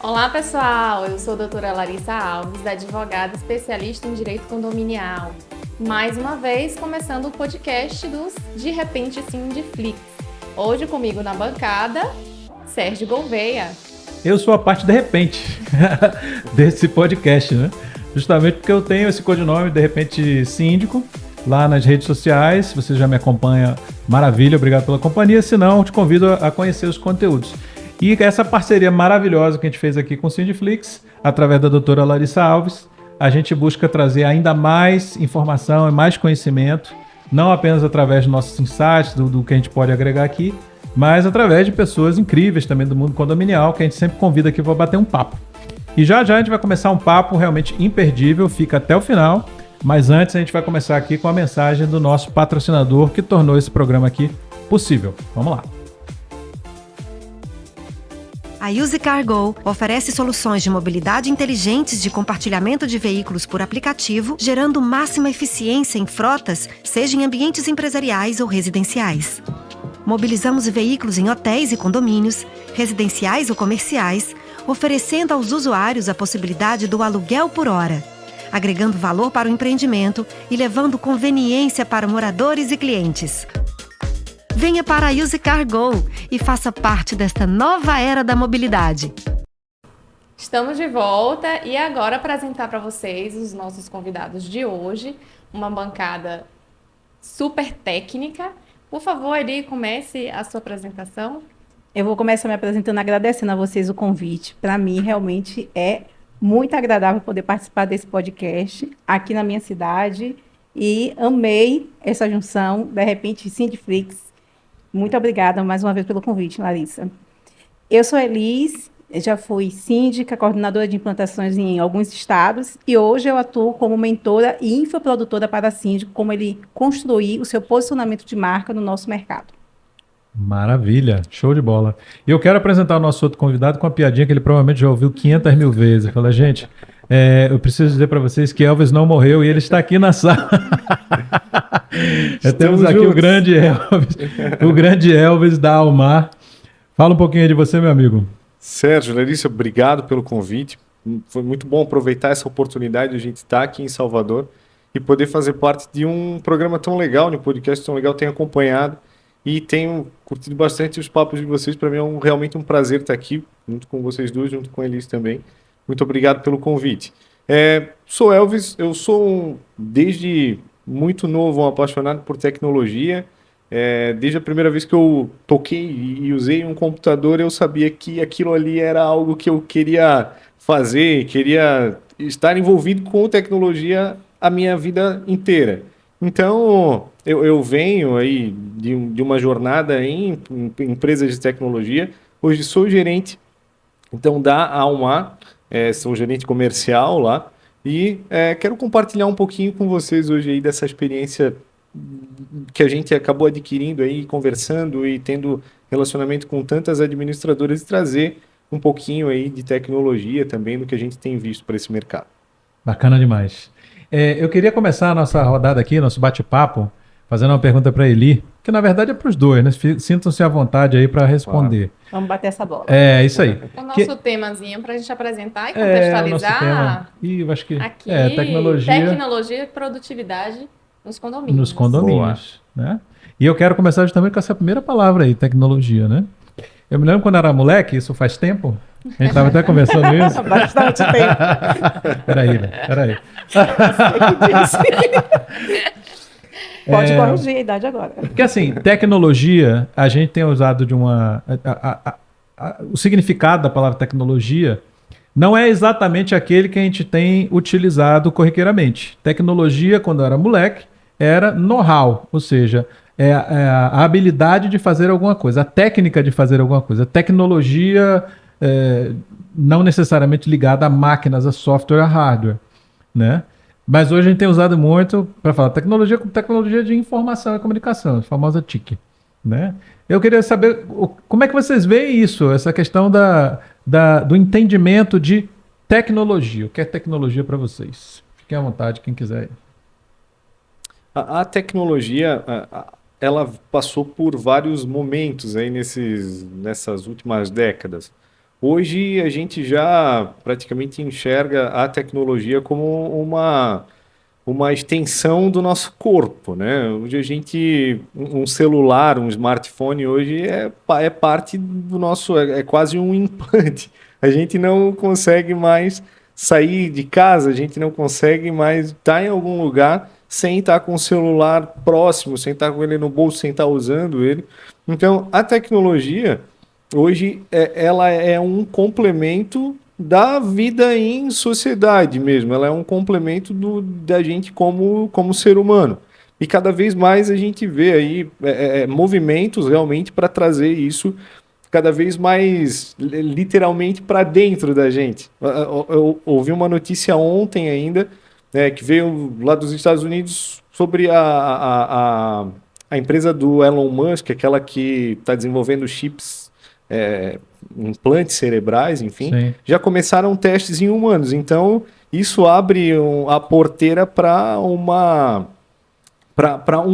Olá, pessoal! Eu sou a doutora Larissa Alves, advogada especialista em direito condominial. Mais uma vez, começando o podcast dos De Repente Sindiflix. Hoje comigo na bancada, Sérgio Gouveia. Eu sou a parte de repente desse podcast, né? Justamente porque eu tenho esse codinome, de repente, síndico, lá nas redes sociais. Se você já me acompanha, maravilha, obrigado pela companhia. Se não, eu te convido a conhecer os conteúdos. E essa parceria maravilhosa que a gente fez aqui com o Sindiflix, através da doutora Larissa Alves, a gente busca trazer ainda mais informação e mais conhecimento, não apenas através dos nossos insights, do que a gente pode agregar aqui, mas através de pessoas incríveis também do mundo condominial, que a gente sempre convida aqui para bater um papo. E já já a gente vai começar um papo realmente imperdível, fica até o final, mas antes a gente vai começar aqui com a mensagem do nosso patrocinador que tornou esse programa aqui possível. Vamos lá. A Usecar Go oferece soluções de mobilidade inteligentes de compartilhamento de veículos por aplicativo, gerando máxima eficiência em frotas, seja em ambientes empresariais ou residenciais. Mobilizamos veículos em hotéis e condomínios, residenciais ou comerciais, oferecendo aos usuários a possibilidade do aluguel por hora, agregando valor para o empreendimento e levando conveniência para moradores e clientes. Venha para a Usecar Go e faça parte desta nova era da mobilidade. Estamos de volta e agora apresentar para vocês os nossos convidados de hoje, uma bancada super técnica. Por favor, Eli, comece a sua apresentação. Eu vou começar me apresentando agradecendo a vocês o convite. Para mim, realmente é muito agradável poder participar desse podcast aqui na minha cidade e amei essa junção, de repente, Sindiflix. Muito obrigada mais uma vez pelo convite, Larissa. Eu sou Elis, já fui síndica, coordenadora de implantações em alguns estados e hoje eu atuo como mentora e infoprodutora para síndico, como ele construir o seu posicionamento de marca no nosso mercado. Maravilha, show de bola. E eu quero apresentar o nosso outro convidado com uma piadinha que ele provavelmente já ouviu 500 mil vezes. Fala, gente, eu preciso dizer para vocês que Elvis não morreu e ele está aqui na sala. Temos aqui o grande Elvis da Almar. Fala um pouquinho aí de você, meu amigo. Sérgio, Larissa, obrigado pelo convite. Foi muito bom aproveitar essa oportunidade de a gente estar aqui em Salvador e poder fazer parte de um programa tão legal, de um podcast tão legal, tenho acompanhado e tenho curtido bastante os papos de vocês. Para mim é realmente um prazer estar aqui, junto com vocês dois, junto com a Elis também. Muito obrigado pelo convite. Sou Elvis, eu sou desde muito novo um apaixonado por tecnologia. Desde a primeira vez que eu toquei e usei um computador, eu sabia que aquilo ali era algo que eu queria fazer, queria estar envolvido com tecnologia a minha vida inteira. Então, eu venho aí de uma jornada em empresas de tecnologia. Hoje sou gerente, então, da Almar, sou gerente comercial lá. E quero compartilhar um pouquinho com vocês hoje aí dessa experiência que a gente acabou adquirindo aí, conversando e tendo relacionamento com tantas administradoras e trazer um pouquinho aí de tecnologia também do que a gente tem visto para esse mercado. Bacana demais. Eu queria começar a nossa rodada aqui, nosso bate-papo, fazendo uma pergunta para Eli, que na verdade é para os dois, né? Sintam-se à vontade aí para responder. Claro. Vamos bater essa bola. É, isso aí. O nosso temazinho para a gente apresentar e contextualizar eu acho que aqui, tecnologia e produtividade nos condomínios. Nos condomínios, né? E eu quero começar justamente com essa primeira palavra aí, tecnologia, né? Eu me lembro quando era moleque, isso faz tempo, a gente estava até conversando isso. Bastante tempo. Peraí. Pode corrigir a idade agora. Porque assim, tecnologia, a gente tem usado de uma... o significado da palavra tecnologia não é exatamente aquele que a gente tem utilizado corriqueiramente. Tecnologia, quando eu era moleque, era know-how, ou seja, a habilidade de fazer alguma coisa, a técnica de fazer alguma coisa. A tecnologia não necessariamente ligada a máquinas, a software, a hardware, né? Mas hoje a gente tem usado muito para falar tecnologia como tecnologia de informação e comunicação, a famosa TIC, né? Eu queria saber como é que vocês veem isso, essa questão do entendimento de tecnologia. O que é tecnologia para vocês? Fiquem à vontade, quem quiser. A tecnologia, ela passou por vários momentos aí nessas últimas décadas. Hoje a gente já praticamente enxerga a tecnologia como uma extensão do nosso corpo, né? Hoje a gente, um celular, um smartphone hoje é parte do nosso, é quase um implante. A gente não consegue mais sair de casa, a gente não consegue mais estar em algum lugar sem estar com o celular próximo, sem estar com ele no bolso, sem estar usando ele. Então, a tecnologia hoje ela é um complemento da vida em sociedade mesmo. Ela é um complemento da gente como ser humano. E cada vez mais a gente vê aí movimentos realmente para trazer isso cada vez mais literalmente para dentro da gente. Eu ouvi uma notícia ontem ainda, que veio lá dos Estados Unidos sobre a empresa do Elon Musk, aquela que está desenvolvendo chips, implantes cerebrais, enfim, Sim. já começaram testes em humanos. Então, isso abre a porteira para um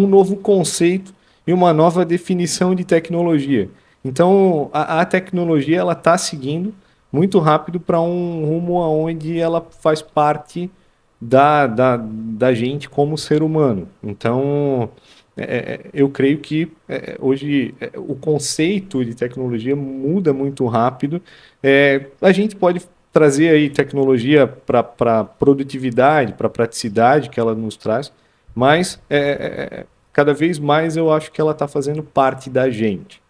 novo conceito e uma nova definição de tecnologia. Então, a tecnologia ela está seguindo muito rápido para um rumo onde ela faz parte da gente como ser humano. Então, eu creio que hoje o conceito de tecnologia muda muito rápido. A gente pode trazer aí tecnologia para produtividade, para praticidade que ela nos traz, mas cada vez mais eu acho que ela está fazendo parte da gente.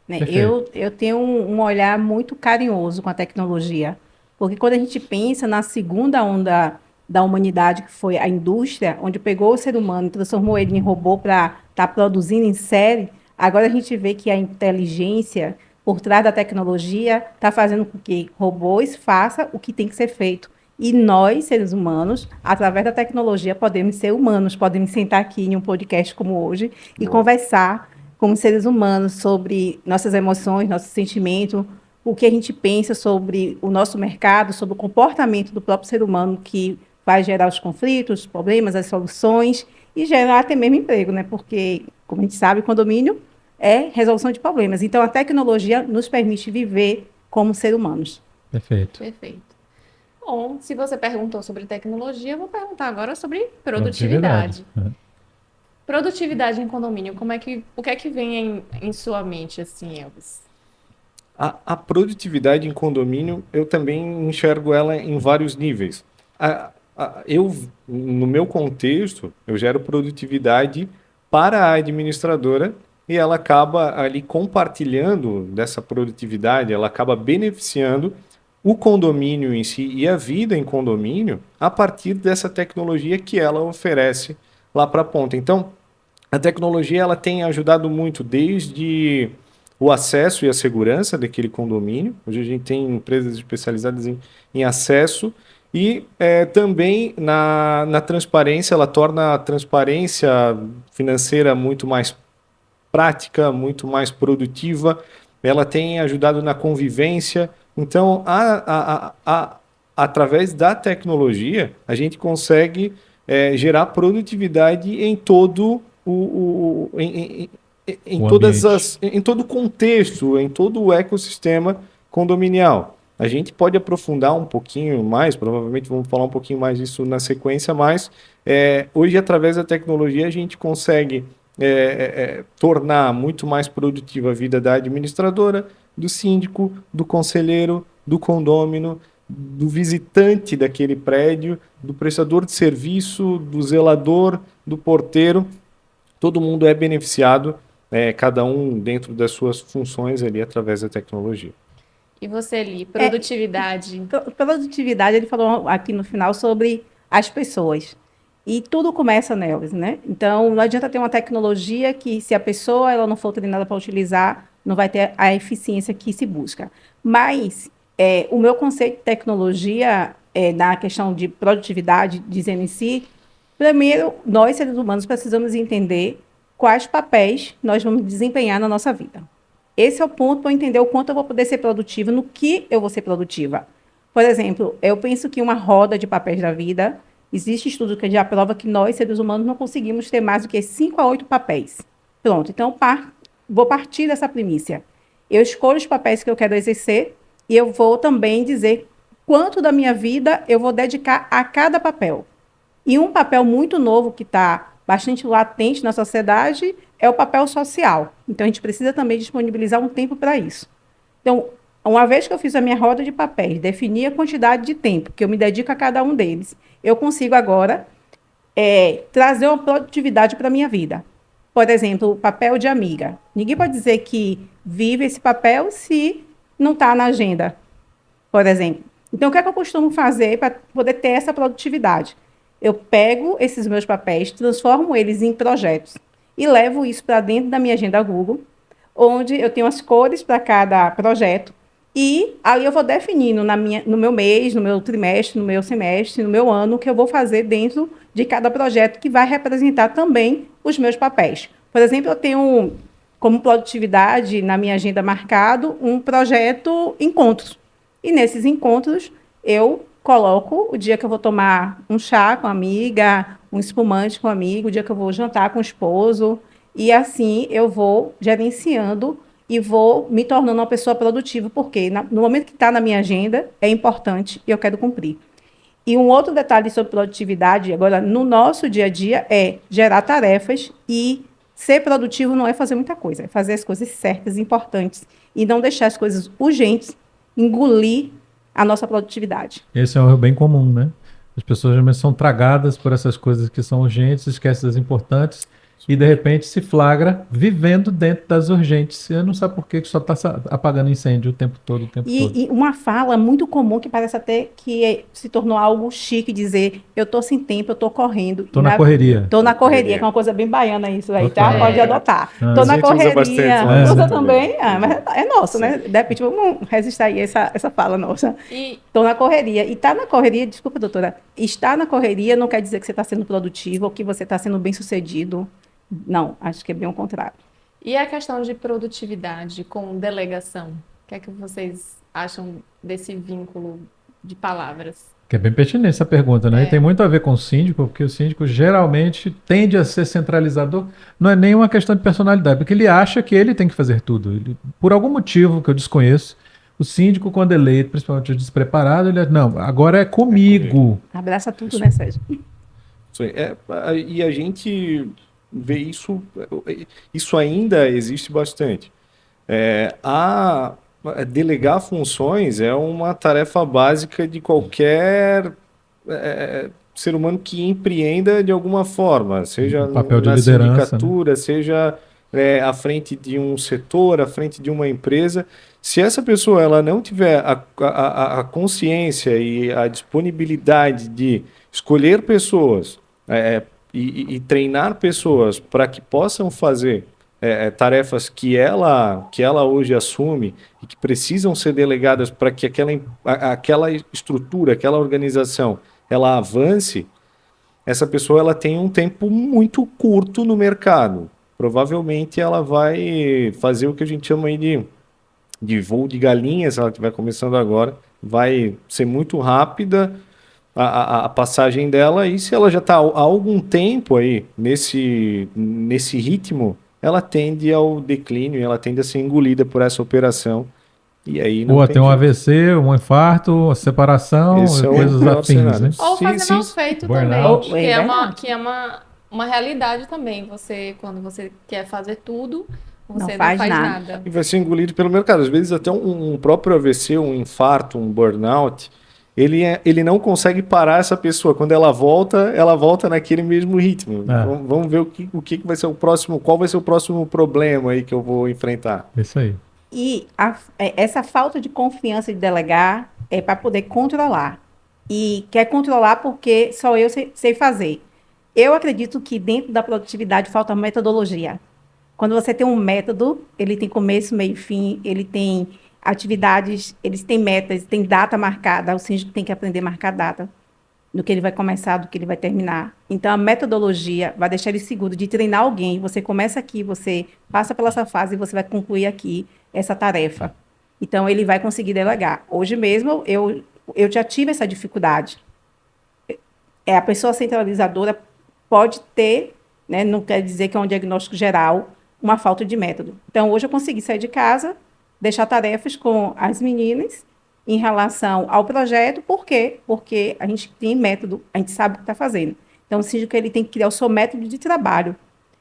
Né? Perfeito. Eu tenho um olhar muito carinhoso com a tecnologia, porque quando a gente pensa na segunda onda da humanidade, que foi a indústria, onde pegou o ser humano e transformou ele em robô para estar produzindo em série, agora a gente vê que a inteligência por trás da tecnologia está fazendo com que robôs façam o que tem que ser feito. E nós, seres humanos, através da tecnologia, podemos ser humanos, podemos sentar aqui em um podcast como hoje e conversar como seres humanos sobre nossas emoções, nossos sentimentos, o que a gente pensa sobre o nosso mercado, sobre o comportamento do próprio ser humano que vai gerar os conflitos, os problemas, as soluções e gerar até mesmo emprego, né? Porque, como a gente sabe, condomínio é resolução de problemas. Então, a tecnologia nos permite viver como seres humanos. Perfeito. Perfeito. Bom, se você perguntou sobre tecnologia, eu vou perguntar agora sobre produtividade. Produtividade em condomínio, o que é que vem em sua mente, assim, Elvis? A produtividade em condomínio, eu também enxergo ela em vários níveis. No meu contexto, eu gero produtividade para a administradora e ela acaba ali compartilhando dessa produtividade, ela acaba beneficiando o condomínio em si e a vida em condomínio a partir dessa tecnologia que ela oferece lá para a ponta. Então, a tecnologia ela tem ajudado muito desde o acesso e a segurança daquele condomínio. Hoje a gente tem empresas especializadas em acesso e também na transparência, ela torna a transparência financeira muito mais prática, muito mais produtiva. Ela tem ajudado na convivência. Então, através da tecnologia, a gente consegue gerar produtividade em todo em todo o contexto, em todo o ecossistema condominial. A gente pode aprofundar um pouquinho mais, provavelmente vamos falar um pouquinho mais disso na sequência, mas hoje, através da tecnologia, a gente consegue tornar muito mais produtiva a vida da administradora, do síndico, do conselheiro, do condômino, do visitante daquele prédio, do prestador de serviço, do zelador, do porteiro. Todo mundo é beneficiado, cada um dentro das suas funções ali através da tecnologia. E você, Li, produtividade? Produtividade, ele falou aqui no final sobre as pessoas. E tudo começa nelas, né? Então, não adianta ter uma tecnologia que, se a pessoa ela não for treinada para utilizar, não vai ter a eficiência que se busca. Mas o meu conceito de tecnologia, na questão de produtividade, dizendo em si, primeiro, nós, seres humanos, precisamos entender quais papéis nós vamos desempenhar na nossa vida. Esse é o ponto para eu entender o quanto eu vou poder ser produtiva, no que eu vou ser produtiva. Por exemplo, eu penso que uma roda de papéis da vida, existe estudo que já prova que nós, seres humanos, não conseguimos ter mais do que 5 a 8 papéis. Pronto, então vou partir dessa premissa. Eu escolho os papéis que eu quero exercer e eu vou também dizer quanto da minha vida eu vou dedicar a cada papel. E um papel muito novo que está bastante latente na sociedade é o papel social. Então, a gente precisa também disponibilizar um tempo para isso. Então, uma vez que eu fiz a minha roda de papéis, defini a quantidade de tempo que eu me dedico a cada um deles, eu consigo agora trazer uma produtividade para a minha vida. Por exemplo, o papel de amiga. Ninguém pode dizer que vive esse papel se não está na agenda, por exemplo. Então, o que é que eu costumo fazer para poder ter essa produtividade? Eu pego esses meus papéis, transformo eles em projetos e levo isso para dentro da minha agenda Google, onde eu tenho as cores para cada projeto e ali eu vou definindo no meu mês, no meu trimestre, no meu semestre, no meu ano, o que eu vou fazer dentro de cada projeto que vai representar também os meus papéis. Por exemplo, eu tenho como produtividade na minha agenda marcado um projeto encontros. E nesses encontros eu coloco o dia que eu vou tomar um chá com a amiga, um espumante com o amigo, o dia que eu vou jantar com o esposo. E assim eu vou gerenciando e vou me tornando uma pessoa produtiva, porque no momento que está na minha agenda, é importante e eu quero cumprir. E um outro detalhe sobre produtividade, agora, no nosso dia a dia, é gerar tarefas e ser produtivo não é fazer muita coisa, é fazer as coisas certas, importantes, e não deixar as coisas urgentes engolir a nossa produtividade. Esse é um erro bem comum, né? As pessoas geralmente são tragadas por essas coisas que são urgentes, esquecem das importantes e de repente se flagra vivendo dentro das urgentes. Você não sabe por que só está apagando incêndio o tempo todo, E uma fala muito comum que parece até que se tornou algo chique, dizer eu estou sem tempo, eu estou correndo. Estou na correria. Estou na correria, que é uma coisa bem baiana isso aí, tá? Total. Pode adotar. Estou na correria. Usa também? Mas é nosso, né? De repente, vamos resistir aí essa fala nossa. Estou na correria. E estar na correria, desculpa, doutora, estar na correria não quer dizer que você está sendo produtivo ou que você está sendo bem-sucedido. Não, acho que é bem o contrário. E a questão de produtividade com delegação? O que é que vocês acham desse vínculo de palavras? Que é bem pertinente essa pergunta, né? E tem muito a ver com o síndico, porque o síndico geralmente tende a ser centralizador. Não é nem uma questão de personalidade, porque ele acha que ele tem que fazer tudo. Ele, por algum motivo que eu desconheço, o síndico, quando eleito, principalmente o despreparado, ele não, agora é comigo. Abraça tudo, né, Sérgio? E a gente vê isso ainda existe bastante. Delegar funções é uma tarefa básica de qualquer ser humano que empreenda de alguma forma, seja papel de na liderança, sindicatura, né? Seja à frente de um setor, à frente de uma empresa. Se essa pessoa ela não tiver a consciência e a disponibilidade de escolher pessoas e treinar pessoas para que possam fazer tarefas que ela hoje assume e que precisam ser delegadas para que aquela estrutura, aquela organização, ela avance, essa pessoa ela tem um tempo muito curto no mercado. Provavelmente ela vai fazer o que a gente chama aí de voo de galinha, se ela estiver começando agora, vai ser muito rápida a passagem dela, e se ela já está há algum tempo aí nesse ritmo, ela tende ao declínio, ela tende a ser engolida por essa operação. E aí não tem um AVC, um infarto, uma separação, coisas afins, né? Ou fazer mal feito burnout. também, que é uma realidade também. Quando você quer fazer tudo, você não faz nada. E vai ser engolido pelo mercado. Às vezes até um próprio AVC, um infarto, um burnout, ele não consegue parar essa pessoa. Quando ela volta naquele mesmo ritmo. Vamos ver o que vai ser o próximo, qual vai ser o próximo problema aí que eu vou enfrentar. Isso aí. E essa falta de confiança de delegar é para poder controlar. E quer controlar porque só eu sei fazer. Eu acredito que dentro da produtividade falta metodologia. Quando você tem um método, ele tem começo, meio e fim, ele tem atividades, eles têm metas, tem data marcada, o síndico tem que aprender a marcar data do que ele vai começar, do que ele vai terminar. Então, a metodologia vai deixar ele seguro de treinar alguém. Você começa aqui, você passa pela essa fase e você vai concluir aqui essa tarefa. Então, ele vai conseguir delegar. Hoje mesmo, eu já tive essa dificuldade. A pessoa centralizadora pode ter, né, não quer dizer que é um diagnóstico geral, uma falta de método. Então, hoje eu consegui sair de casa, deixar tarefas com as meninas em relação ao projeto. Por quê? Porque a gente tem método, a gente sabe o que está fazendo. Então, o síndico ele tem que criar o seu método de trabalho,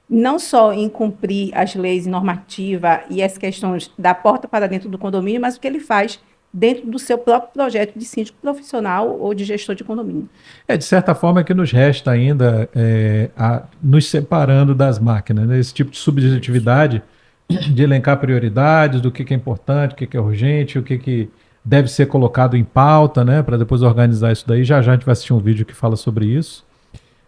não só em cumprir as leis normativas e as questões da porta para dentro do condomínio, mas o que ele faz dentro do seu próprio projeto de síndico profissional ou de gestor de condomínio. De certa forma, que nos resta ainda nos separando das máquinas, né? Esse tipo de subjetividade de elencar prioridades, do que é importante, o que é urgente, o que deve ser colocado em pauta, né? Para depois organizar isso daí. Já a gente vai assistir um vídeo que fala sobre isso.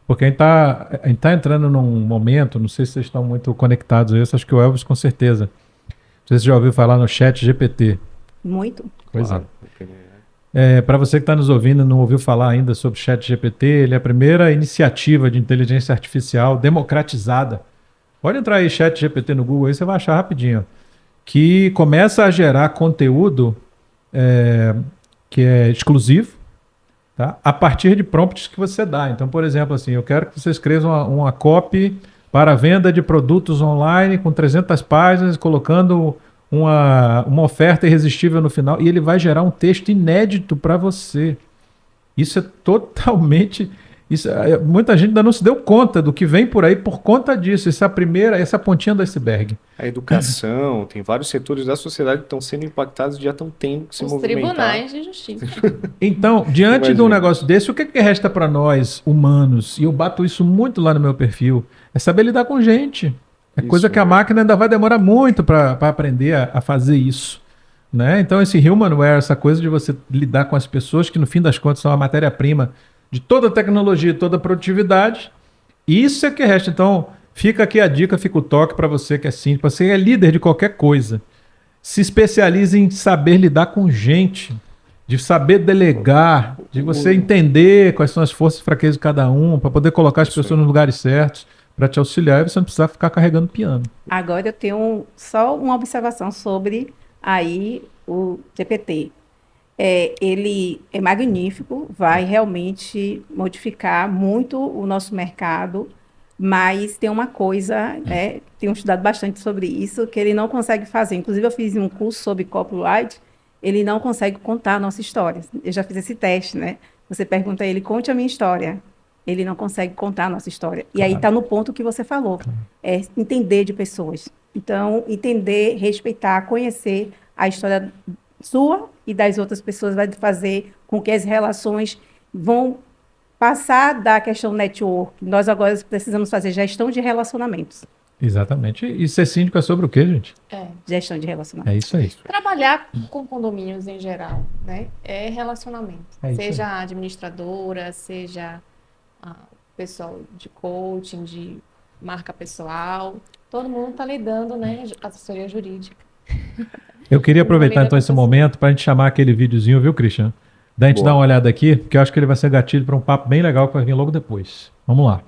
Porque a gente tá entrando num momento, não sei se vocês estão muito conectados a isso, acho que o Elvis com certeza. Não sei se você já ouviu falar no ChatGPT. Muito. Pois é. Para você que está nos ouvindo e não ouviu falar ainda sobre o ChatGPT, ele é a primeira iniciativa de inteligência artificial democratizada. Pode entrar aí, ChatGPT no Google, aí você vai achar rapidinho. Que começa a gerar conteúdo que é exclusivo, tá? A partir de prompts que você dá. Então, por exemplo, assim, eu quero que você escreva uma copy para venda de produtos online com 300 páginas, colocando uma oferta irresistível no final, e ele vai gerar um texto inédito para você. Isso é totalmente... muita gente ainda não se deu conta do que vem por aí por conta disso. Essa pontinha do iceberg. A educação, tem vários setores da sociedade que estão sendo impactados e já estão tendo que se movimentar. Os tribunais de justiça. Então, diante de um negócio desse, o que resta para nós, humanos, e eu bato isso muito lá no meu perfil, é saber lidar com gente. Coisa que a máquina ainda vai demorar muito para aprender a fazer isso, né? Então, esse humanware, essa coisa de você lidar com as pessoas, que no fim das contas são a matéria-prima de toda a tecnologia, toda a produtividade, isso é que resta. Então, fica aqui a dica, fica o toque para você que é síndico, você é líder de qualquer coisa. Se especialize em saber lidar com gente, de saber delegar, de você entender quais são as forças e fraquezas de cada um, para poder colocar as pessoas nos lugares certos, para te auxiliar e você não precisar ficar carregando piano. Agora eu tenho só uma observação sobre aí o GPT. Ele é magnífico, vai realmente modificar muito o nosso mercado, mas tem uma coisa, tenho estudado bastante sobre isso, que ele não consegue fazer. Inclusive, eu fiz um curso sobre copyright, ele não consegue contar a nossa história. Eu já fiz esse teste, né? Você pergunta a ele, conte a minha história. Ele não consegue contar a nossa história. Claro. E aí está no ponto que você falou, é entender de pessoas. Então, entender, respeitar, conhecer a história sua e das outras pessoas vai fazer com que as relações vão passar da questão network. Nós agora precisamos fazer gestão de relacionamentos. Exatamente. E ser síndico é sobre o quê, gente? Gestão de relacionamentos. É isso aí. Trabalhar com condomínios em geral, né? É relacionamento. Seja administradora, seja pessoal de coaching, de marca pessoal, todo mundo está lidando, né? Assessoria jurídica. Eu queria aproveitar então esse momento para a gente chamar aquele videozinho, viu, Christian? Da gente dar uma olhada aqui, porque eu acho que ele vai ser gatilho para um papo bem legal que vai vir logo depois. Vamos lá.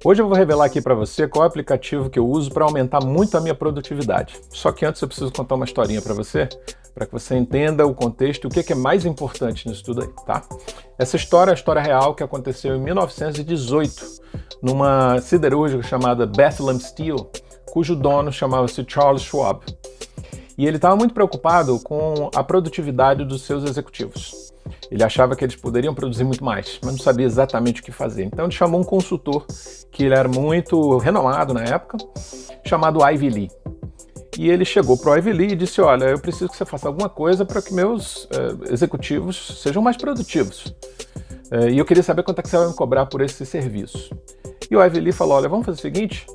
Hoje eu vou revelar aqui para você qual é o aplicativo que eu uso para aumentar muito a minha produtividade. Só que antes eu preciso contar uma historinha para você, para que você entenda o contexto e o que é mais importante nisso tudo aí, tá? Essa história é a história real que aconteceu em 1918, numa siderúrgica chamada Bethlehem Steel, cujo dono chamava-se Charles Schwab. E ele estava muito preocupado com a produtividade dos seus executivos. Ele achava que eles poderiam produzir muito mais, mas não sabia exatamente o que fazer. Então ele chamou um consultor, que ele era muito renomado na época, chamado Ivy Lee. E ele chegou para o Ivy Lee e disse, olha, eu preciso que você faça alguma coisa para que meus executivos sejam mais produtivos. E eu queria saber quanto é que você vai me cobrar por esse serviço. E o Ivy Lee falou, olha, vamos fazer o seguinte,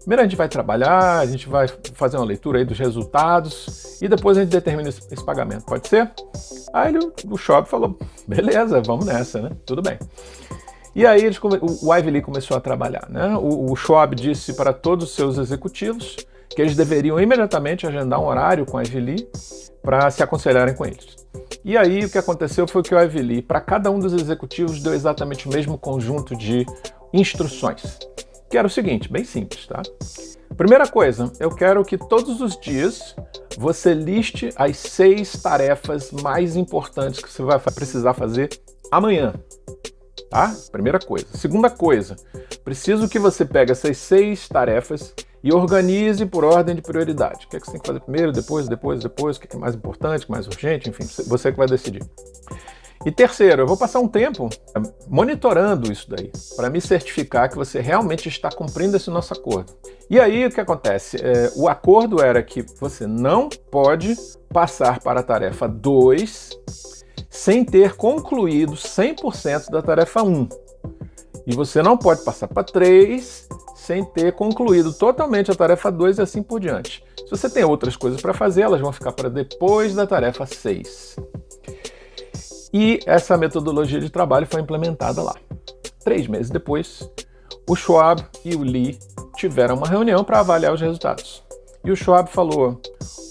primeiro a gente vai trabalhar, a gente vai fazer uma leitura aí dos resultados e depois a gente determina esse pagamento, pode ser? Aí o Schwab falou, beleza, vamos nessa, né? Tudo bem. E aí o Ivy Lee começou a trabalhar, né? O Schwab disse para todos os seus executivos que eles deveriam imediatamente agendar um horário com a Ivy Lee para se aconselharem com eles. E aí o que aconteceu foi que o Ivy Lee, para cada um dos executivos, deu exatamente o mesmo conjunto de instruções, que era o seguinte, bem simples, tá? Primeira coisa, eu quero que todos os dias você liste as 6 tarefas mais importantes que você vai precisar fazer amanhã, tá? Primeira coisa. Segunda coisa, preciso que você pegue essas 6 tarefas e organize por ordem de prioridade. O que é que você tem que fazer primeiro, depois, o que é mais importante, mais urgente, enfim, você que vai decidir. E terceiro, eu vou passar um tempo monitorando isso daí, para me certificar que você realmente está cumprindo esse nosso acordo. E aí o que acontece? O acordo era que você não pode passar para a tarefa 2 sem ter concluído 100% da tarefa 1. E você não pode passar para 3 sem ter concluído totalmente a tarefa 2 e assim por diante. Se você tem outras coisas para fazer, elas vão ficar para depois da tarefa 6. E essa metodologia de trabalho foi implementada lá. 3 meses depois, o Schwab e o Lee tiveram uma reunião para avaliar os resultados. E o Schwab falou: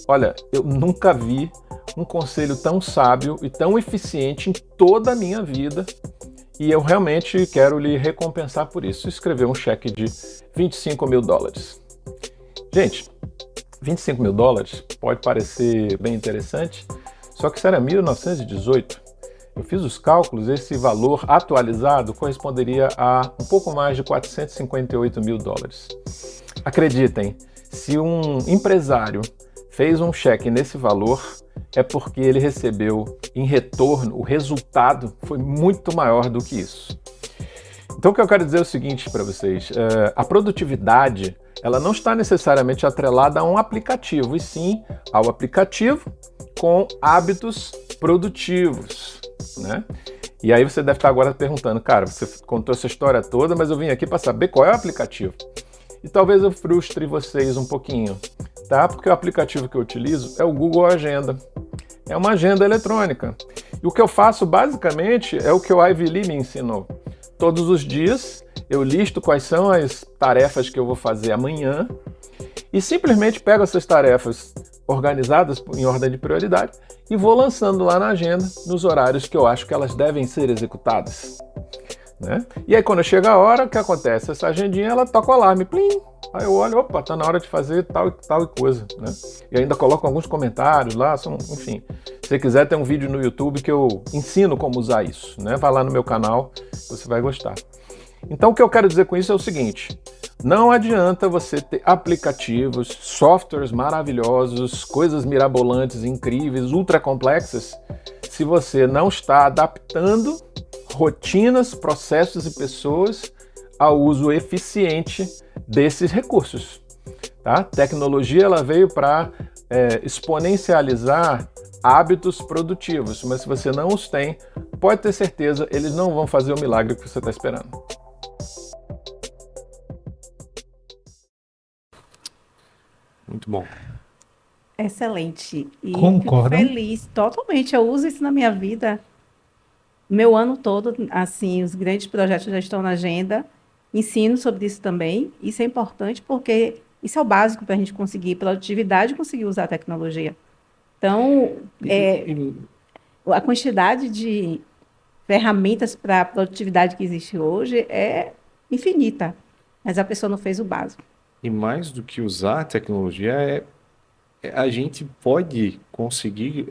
olha, eu nunca vi um conselho tão sábio e tão eficiente em toda a minha vida e eu realmente quero lhe recompensar por isso. Escreveu um cheque de $25 mil. Gente, $25 mil pode parecer bem interessante, só que isso era 1918. Eu fiz os cálculos, esse valor atualizado corresponderia a um pouco mais de $458 mil. Acreditem, se um empresário fez um cheque nesse valor, é porque ele recebeu em retorno, o resultado foi muito maior do que isso. Então o que eu quero dizer é o seguinte para vocês, a produtividade ela não está necessariamente atrelada a um aplicativo, e sim ao aplicativo com hábitos produtivos, né? E aí você deve estar agora perguntando, cara, você contou essa história toda, mas eu vim aqui para saber qual é o aplicativo. E talvez eu frustre vocês um pouquinho, tá? Porque o aplicativo que eu utilizo é o Google Agenda. É uma agenda eletrônica. E o que eu faço basicamente é o que o Ivy Lee me ensinou. Todos os dias eu listo quais são as tarefas que eu vou fazer amanhã e simplesmente pego essas tarefas organizadas em ordem de prioridade e vou lançando lá na agenda nos horários que eu acho que elas devem ser executadas, né? E aí quando chega a hora, o que acontece? Essa agendinha ela toca o alarme, plim! Aí eu olho, opa, tá na hora de fazer tal e coisa, né? E ainda coloco alguns comentários lá, enfim. Se você quiser, tem um vídeo no YouTube que eu ensino como usar isso, né? Vai lá no meu canal, você vai gostar. Então o que eu quero dizer com isso é o seguinte: não adianta você ter aplicativos, softwares maravilhosos, coisas mirabolantes, incríveis, ultra complexas, se você não está adaptando rotinas, processos e pessoas ao uso eficiente desses recursos. Tá? Tecnologia ela veio para exponencializar hábitos produtivos, mas se você não os tem, pode ter certeza, eles não vão fazer o milagre que você está esperando. Muito bom. Excelente. E Concordam? fico feliz, totalmente. Eu uso isso na minha vida. Meu ano todo, assim, os grandes projetos já estão na agenda. Ensino sobre isso também. Isso é importante porque isso é o básico para a gente conseguir produtividade e conseguir usar a tecnologia. Então, a quantidade de ferramentas para a produtividade que existe hoje é infinita, mas a pessoa não fez o básico. E mais do que usar a tecnologia, a gente pode conseguir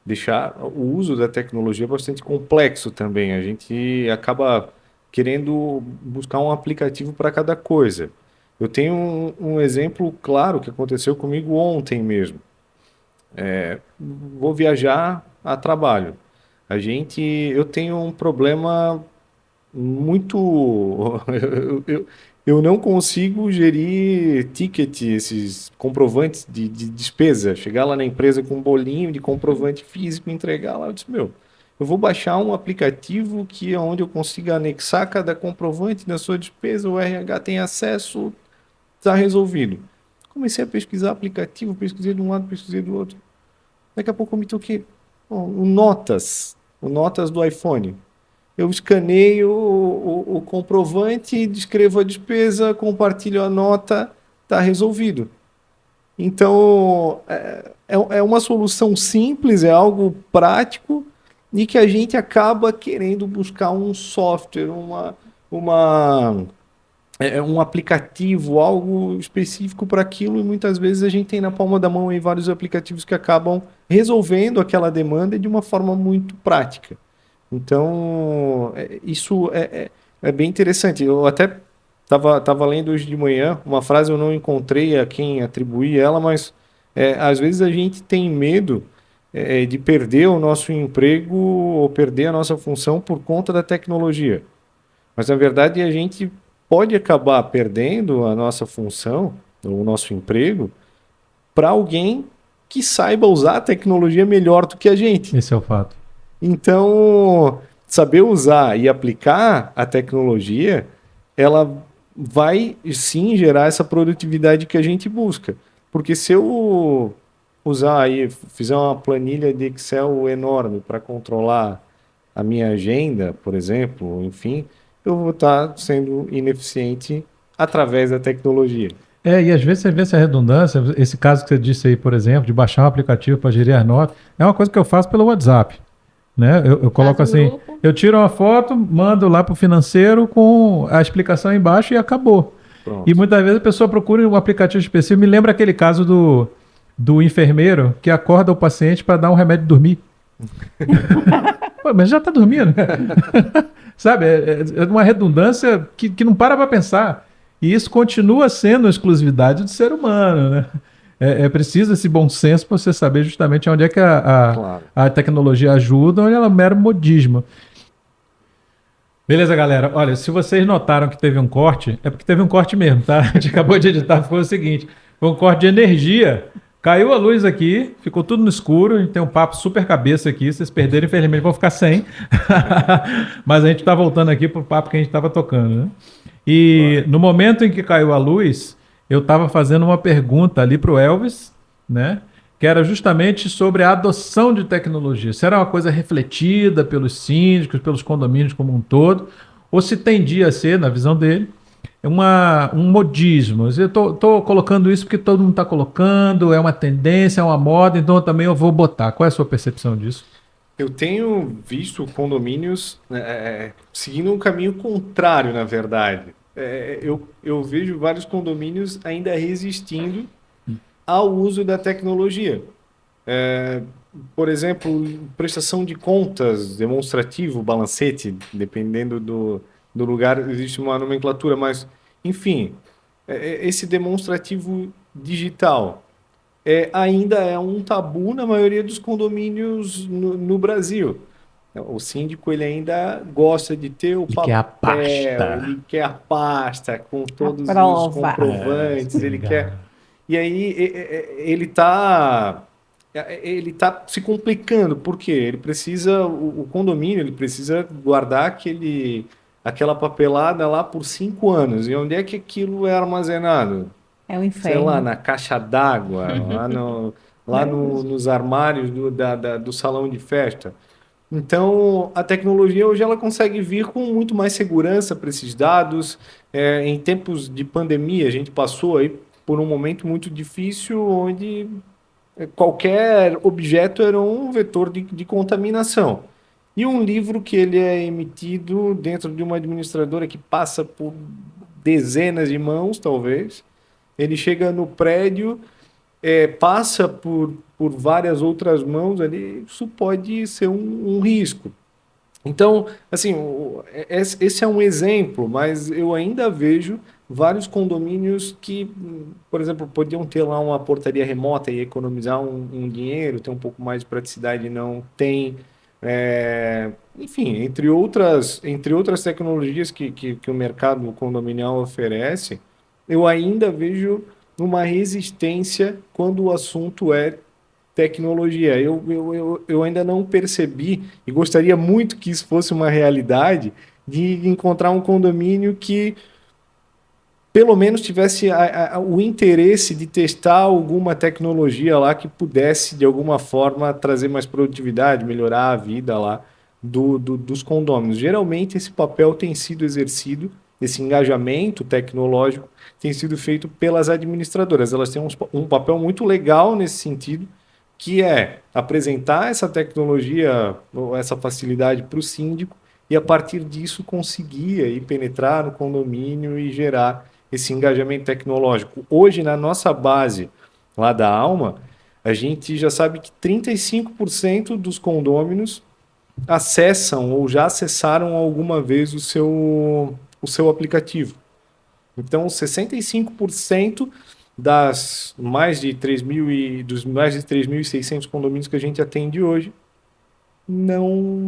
deixar o uso da tecnologia bastante complexo também. A gente acaba querendo buscar um aplicativo para cada coisa. Eu tenho um exemplo claro que aconteceu comigo ontem mesmo. Vou viajar a trabalho. Eu tenho um problema muito... eu não consigo gerir ticket, esses comprovantes de despesa. Chegar lá na empresa com um bolinho de comprovante físico, entregar lá. Eu disse, eu vou baixar um aplicativo que é onde eu consiga anexar cada comprovante da sua despesa, o RH tem acesso, está resolvido. Comecei a pesquisar aplicativo, pesquisei de um lado, pesquisei do outro. Daqui a pouco eu me toquei. O Notas do iPhone. Eu escaneio o comprovante, descrevo a despesa, compartilho a nota, está resolvido. Então, é uma solução simples, é algo prático e que a gente acaba querendo buscar um software, um aplicativo, algo específico para aquilo, e muitas vezes a gente tem na palma da mão aí vários aplicativos que acabam resolvendo aquela demanda de uma forma muito prática. Então, isso é bem interessante. Eu até Tava lendo hoje de manhã uma frase, eu não encontrei a quem atribuir ela, mas às vezes a gente tem medo de perder o nosso emprego ou perder a nossa função por conta da tecnologia. Mas, na verdade, a gente pode acabar perdendo a nossa função, ou o nosso emprego, para alguém que saiba usar a tecnologia melhor do que a gente. Esse é o fato. Então, saber usar e aplicar a tecnologia, ela vai sim gerar essa produtividade que a gente busca. Porque se eu usar aí, fizer uma planilha de Excel enorme para controlar a minha agenda, por exemplo, enfim, eu vou estar sendo ineficiente através da tecnologia. E às vezes você vê essa redundância, esse caso que você disse aí, por exemplo, de baixar um aplicativo para gerir as notas, é uma coisa que eu faço pelo WhatsApp. Né? Eu coloco assim, eu tiro uma foto, mando lá para o financeiro com a explicação embaixo e acabou. Pronto. E muitas vezes a pessoa procura um aplicativo específico. Me lembra aquele caso do enfermeiro que acorda o paciente para dar um remédio de dormir. Pô, mas já está dormindo. Sabe? É uma redundância que não para pensar. E isso continua sendo exclusividade do ser humano, né? É preciso esse bom senso para você saber justamente onde é que a tecnologia ajuda, onde ela é mero modismo. Beleza, galera? Olha, se vocês notaram que teve um corte, é porque teve um corte mesmo, tá? A gente acabou de editar, foi o seguinte, foi um corte de energia. Caiu a luz aqui, ficou tudo no escuro, a gente tem um papo super cabeça aqui, vocês perderam, infelizmente vão ficar sem. Mas a gente está voltando aqui para o papo que a gente estava tocando, né? E no momento em que caiu a luz, eu estava fazendo uma pergunta ali para o Elvis, né? Que era justamente sobre a adoção de tecnologia. Se era uma coisa refletida pelos síndicos, pelos condomínios como um todo, ou se tendia a ser, na visão dele, um modismo. Eu estou colocando isso porque todo mundo está colocando, é uma tendência, é uma moda, então eu também vou botar. Qual é a sua percepção disso? Eu tenho visto condomínios seguindo um caminho contrário, na verdade. Eu vejo vários condomínios ainda resistindo ao uso da tecnologia. Por exemplo, prestação de contas, demonstrativo, balancete, dependendo do lugar, existe uma nomenclatura, mas, enfim, esse demonstrativo digital ainda é um tabu na maioria dos condomínios no Brasil. O síndico ele ainda gosta de ter o papel, quer a pasta. Ele quer a pasta com todos os comprovantes, ele quer... E aí ele tá se complicando, porque ele precisa, o condomínio, ele precisa guardar aquela papelada lá por 5 anos. E onde é que aquilo é armazenado? É um inferno. Sei lá, na caixa d'água, lá nos armários do salão de festa. Então, a tecnologia hoje ela consegue vir com muito mais segurança para esses dados. Em tempos de pandemia, a gente passou aí por um momento muito difícil, onde qualquer objeto era um vetor de contaminação. E um livro que ele é emitido dentro de uma administradora que passa por dezenas de mãos, talvez, ele chega no prédio, passa por várias outras mãos ali, isso pode ser um risco. Então, assim, esse é um exemplo, mas eu ainda vejo vários condomínios que, por exemplo, podiam ter lá uma portaria remota e economizar um dinheiro, ter um pouco mais de praticidade, não tem. Enfim, entre outras tecnologias que o mercado condominial oferece, eu ainda vejo uma resistência quando o assunto é tecnologia. Eu ainda não percebi, e gostaria muito que isso fosse uma realidade, de encontrar um condomínio que pelo menos tivesse o interesse de testar alguma tecnologia lá que pudesse, de alguma forma, trazer mais produtividade, melhorar a vida lá dos condôminos. Geralmente, esse papel tem sido exercido, esse engajamento tecnológico tem sido feito pelas administradoras. Elas têm um papel muito legal nesse sentido, que é apresentar essa tecnologia, essa facilidade para o síndico e, a partir disso, conseguir aí penetrar no condomínio e gerar esse engajamento tecnológico. Hoje, na nossa base lá da Alma, a gente já sabe que 35% dos condôminos acessam ou já acessaram alguma vez o seu aplicativo. Então, 65% dos mais de 3.600 condomínios que a gente atende hoje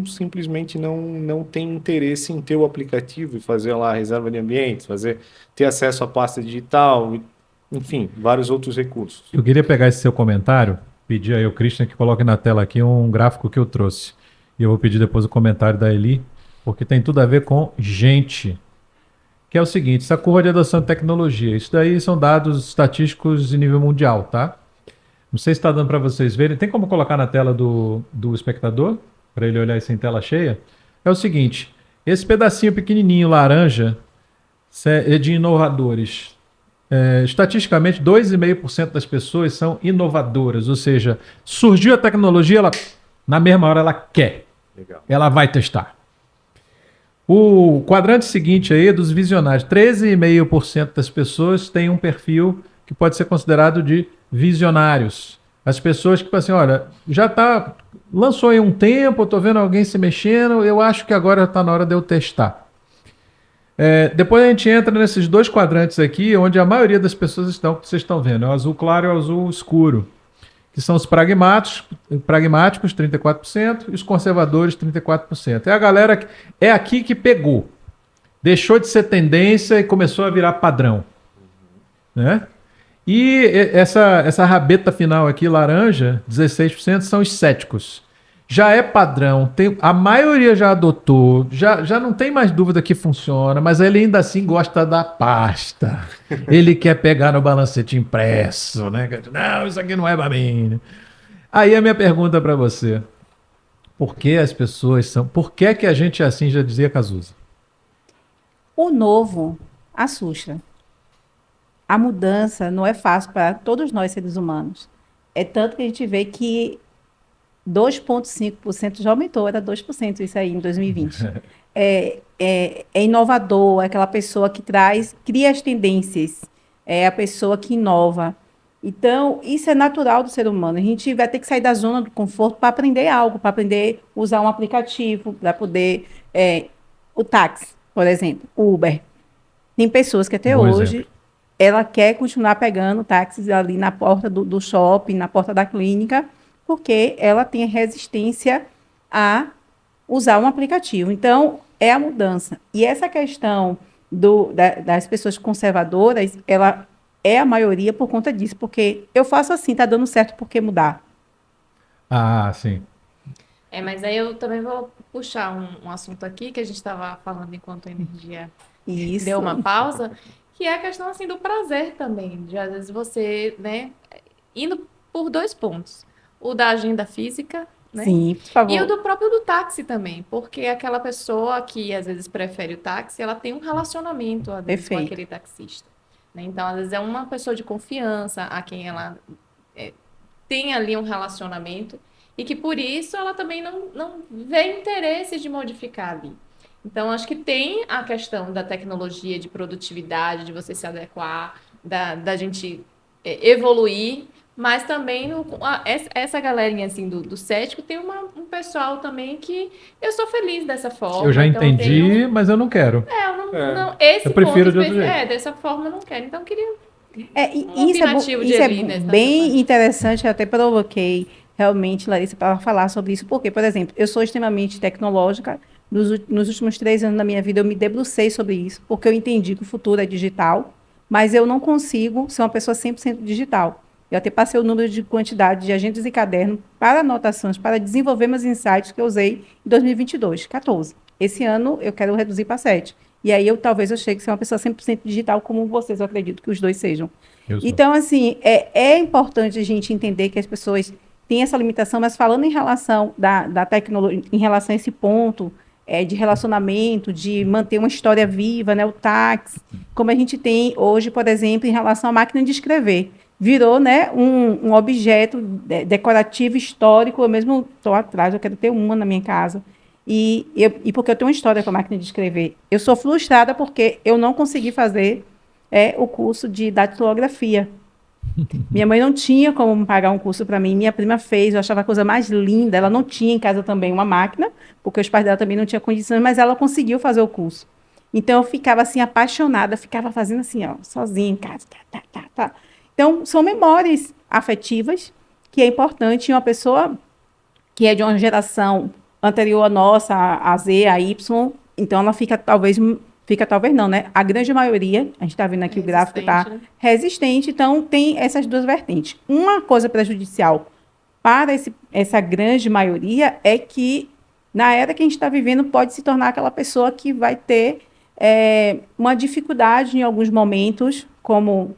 simplesmente não tem interesse em ter o aplicativo e fazer lá a reserva de ambientes, ter acesso à pasta digital, enfim, vários outros recursos. Eu queria pegar esse seu comentário, pedir aí ao Christian que coloque na tela aqui um gráfico que eu trouxe. E eu vou pedir depois o comentário da Eli, porque tem tudo a ver com gente. Que é o seguinte, essa curva de adoção de tecnologia, isso daí são dados estatísticos de nível mundial, tá? Não sei se está dando para vocês verem. Tem como colocar na tela do espectador, para ele olhar isso em tela cheia? É o seguinte, esse pedacinho pequenininho laranja é de inovadores. Estatisticamente, 2,5% das pessoas são inovadoras, ou seja, surgiu a tecnologia, ela, na mesma hora ela quer. Legal. Ela vai testar. O quadrante seguinte aí é dos visionários. 13,5% das pessoas têm um perfil que pode ser considerado de visionários. As pessoas que, tipo assim, olha, lançou aí um tempo, eu tô vendo alguém se mexendo, eu acho que agora está na hora de eu testar. Depois a gente entra nesses dois quadrantes aqui, onde a maioria das pessoas estão, que vocês estão vendo, é o azul claro e o azul escuro, que são os pragmáticos, 34%, e os conservadores, 34%. É a galera que é aqui que pegou. Deixou de ser tendência e começou a virar padrão. Né? E essa rabeta final aqui, laranja, 16%, são os céticos. Já é padrão, a maioria já adotou, já não tem mais dúvida que funciona, mas ele ainda assim gosta da pasta. Ele quer pegar no balancete impresso, né? Não, isso aqui não é para mim. Aí a minha pergunta para você, por que as pessoas são... Por que a gente é assim, já dizia Cazuza? O novo assusta. A mudança não é fácil para todos nós, seres humanos. É tanto que a gente vê que 2,5% já aumentou, era 2% isso aí em 2020. É inovador, é aquela pessoa que cria as tendências, é a pessoa que inova. Então, isso é natural do ser humano. A gente vai ter que sair da zona do conforto para aprender algo, para aprender a usar um aplicativo, para poder... o táxi, por exemplo, o Uber. Tem pessoas que até hoje, ela quer continuar pegando táxis ali na porta do shopping, na porta da clínica, porque ela tem resistência a usar um aplicativo. Então, é a mudança. E essa questão das pessoas conservadoras, ela é a maioria por conta disso, porque eu faço assim, tá dando certo, por que mudar? Ah, sim. Mas aí eu também vou puxar um assunto aqui que a gente estava falando enquanto a energia deu uma pausa, que é a questão assim do prazer também, de às vezes você, né, indo por 2 pontos. O da agenda física, né? Sim, por favor. E o do próprio do táxi também, porque aquela pessoa que às vezes prefere o táxi, ela tem um relacionamento às vezes, com aquele taxista. Né? Então, às vezes é uma pessoa de confiança a quem ela tem ali um relacionamento e que por isso ela também não vê interesse de modificar ali. Então, acho que tem a questão da tecnologia, de produtividade, de você se adequar, da gente evoluir, mas também essa galerinha assim do cético tem um pessoal também que eu sou feliz dessa forma. Eu já entendi, mas eu não quero. Eu prefiro de outro jeito. Dessa forma eu não quero. Então eu queria isso é bem interessante, eu até provoquei realmente, Larissa, para falar sobre isso, porque, por exemplo, eu sou extremamente tecnológica, nos últimos 3 anos da minha vida eu me debrucei sobre isso, porque eu entendi que o futuro é digital, mas eu não consigo ser uma pessoa 100% digital. Eu até passei o número de quantidade de agendas e cadernos para anotações, para desenvolver meus insights que eu usei em 2022, 14. Esse ano eu quero reduzir para 7. E aí talvez eu chegue a ser uma pessoa 100% digital como vocês, eu acredito que os dois sejam. Então, assim, é importante a gente entender que as pessoas têm essa limitação, mas falando em relação da tecnologia, em relação a esse ponto de relacionamento, de manter uma história viva, né, o táxi, como a gente tem hoje, por exemplo, em relação à máquina de escrever. Virou, né, um objeto decorativo, histórico. Eu mesmo estou atrás, eu quero ter uma na minha casa. E porque eu tenho uma história com a máquina de escrever. Eu sou frustrada porque eu não consegui fazer o curso de datilografia. Minha mãe não tinha como pagar um curso para mim. Minha prima fez, eu achava a coisa mais linda. Ela não tinha em casa também uma máquina, porque os pais dela também não tinham condições, mas ela conseguiu fazer o curso. Então, eu ficava assim, apaixonada, ficava fazendo assim, ó, sozinha em casa. Tá. Então, são memórias afetivas que é importante em uma pessoa que é de uma geração anterior à nossa, a Z, a Y, então ela fica talvez não, né? A grande maioria, a gente está vendo aqui o gráfico, está resistente, então tem essas duas vertentes. Uma coisa prejudicial para essa grande maioria é que, na era que a gente está vivendo, pode se tornar aquela pessoa que vai ter uma dificuldade em alguns momentos, como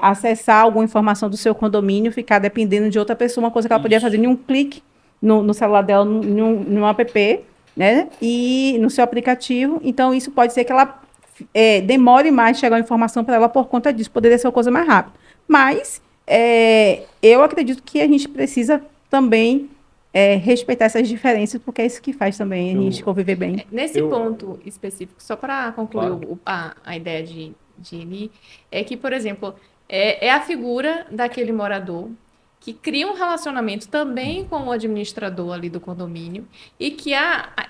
acessar alguma informação do seu condomínio, ficar dependendo de outra pessoa, uma coisa que ela podia fazer em um clique no celular dela, num app, né? E no seu aplicativo. Então, isso pode ser que ela demore mais chegar a informação para ela por conta disso. Poderia ser uma coisa mais rápida. Mas eu acredito que a gente precisa também respeitar essas diferenças, porque é isso que faz também a gente conviver bem. Nesse ponto específico, só para concluir a ideia de Eli, é que, por exemplo, é a figura daquele morador que cria um relacionamento também com o administrador ali do condomínio e que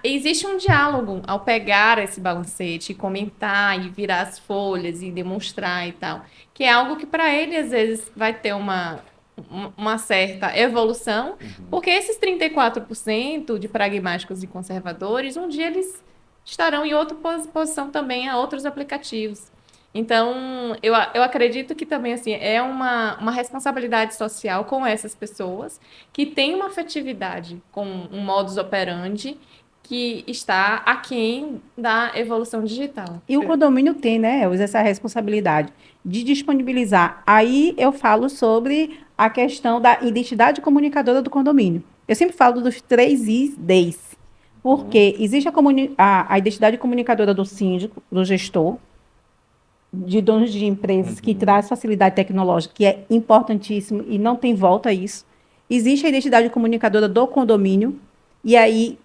existe um diálogo ao pegar esse balancete, comentar e virar as folhas e demonstrar e tal, que é algo que para ele às vezes vai ter uma certa evolução, porque esses 34% de pragmáticos e conservadores, um dia eles estarão em outra posição também a outros aplicativos. Então, eu acredito que também assim, é uma responsabilidade social com essas pessoas que têm uma afetividade com um modus operandi que está aquém da evolução digital. E o condomínio tem, né, essa responsabilidade de disponibilizar. Aí eu falo sobre a questão da identidade comunicadora do condomínio. Eu sempre falo dos 3 IDs, porque existe a identidade comunicadora do síndico, do gestor, de donos de empresas que traz facilidade tecnológica, que é importantíssimo e não tem volta a isso. Existe a identidade comunicadora do condomínio, e aí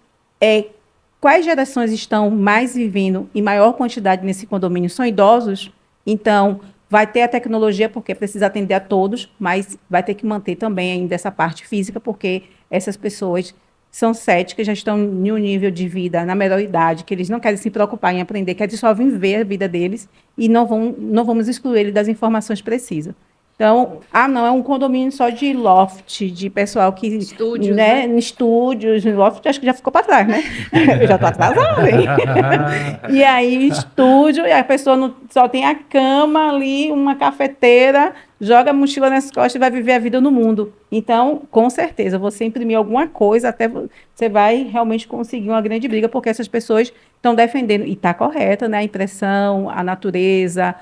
quais gerações estão mais vivendo em maior quantidade nesse condomínio? São idosos, então vai ter a tecnologia porque precisa atender a todos, mas vai ter que manter também ainda essa parte física, porque essas pessoas são céticas, já estão em um nível de vida na melhor idade, que eles não querem se preocupar em aprender, querem só viver a vida deles e não vamos excluir ele das informações precisas. Então, não, é um condomínio só de loft, de pessoal que... Estúdios, né? Estúdios, loft, acho que já ficou para trás, né? Eu já estou atrasada, hein? E aí, estúdio, e a pessoa só tem a cama ali, uma cafeteira, joga a mochila nas costas e vai viver a vida no mundo. Então, com certeza, você imprimir alguma coisa, até você vai realmente conseguir uma grande briga, porque essas pessoas estão defendendo, e está correta, né? A impressão, a natureza,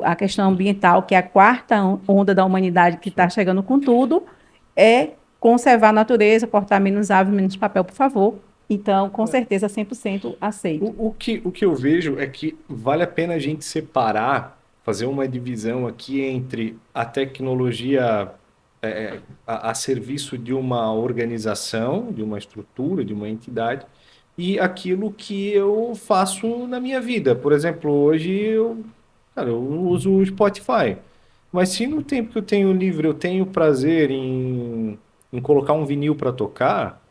a questão ambiental, que é a 4ª onda da humanidade que está chegando com tudo, é conservar a natureza, cortar menos árvore, menos papel, por favor. Então, com certeza, 100% aceito. O que eu vejo é que vale a pena a gente separar, fazer uma divisão aqui entre a tecnologia a serviço de uma organização, de uma estrutura, de uma entidade, e aquilo que eu faço na minha vida. Por exemplo, hoje eu uso o Spotify, mas se no tempo que eu tenho livre eu tenho prazer em colocar um vinil para tocar,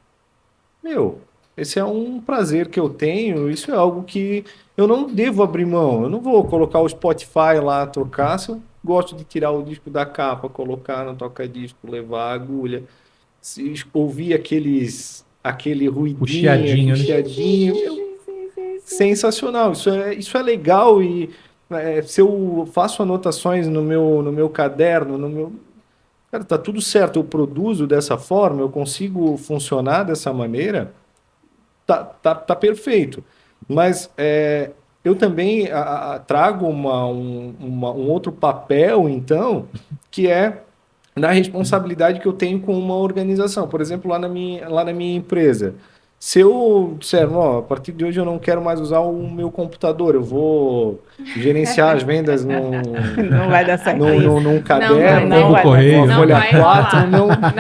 esse é um prazer que eu tenho, isso é algo que eu não devo abrir mão. Eu não vou colocar o Spotify lá a tocar se eu gosto de tirar o disco da capa, colocar no toca-disco, levar a agulha, ouvir aquele ruidinho, chiadinho. Sensacional, isso é legal. E se eu faço anotações no meu caderno, cara, tá tudo certo, eu produzo dessa forma, eu consigo funcionar dessa maneira, tá perfeito. Mas eu também trago um outro papel, então, que é na responsabilidade que eu tenho com uma organização. Por exemplo, lá na minha empresa, se eu disser, a partir de hoje eu não quero mais usar o meu computador, eu vou gerenciar as vendas não vai dar certo num caderno, não vai correio, folha 4,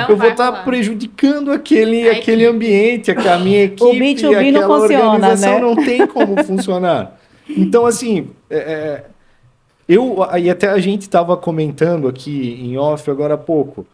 eu vou estar rolar. prejudicando aquele ambiente, a minha equipe, o B2B não aquela funciona, organização, né? não tem como funcionar. Então, assim, e até a gente estava comentando aqui em off agora há pouco,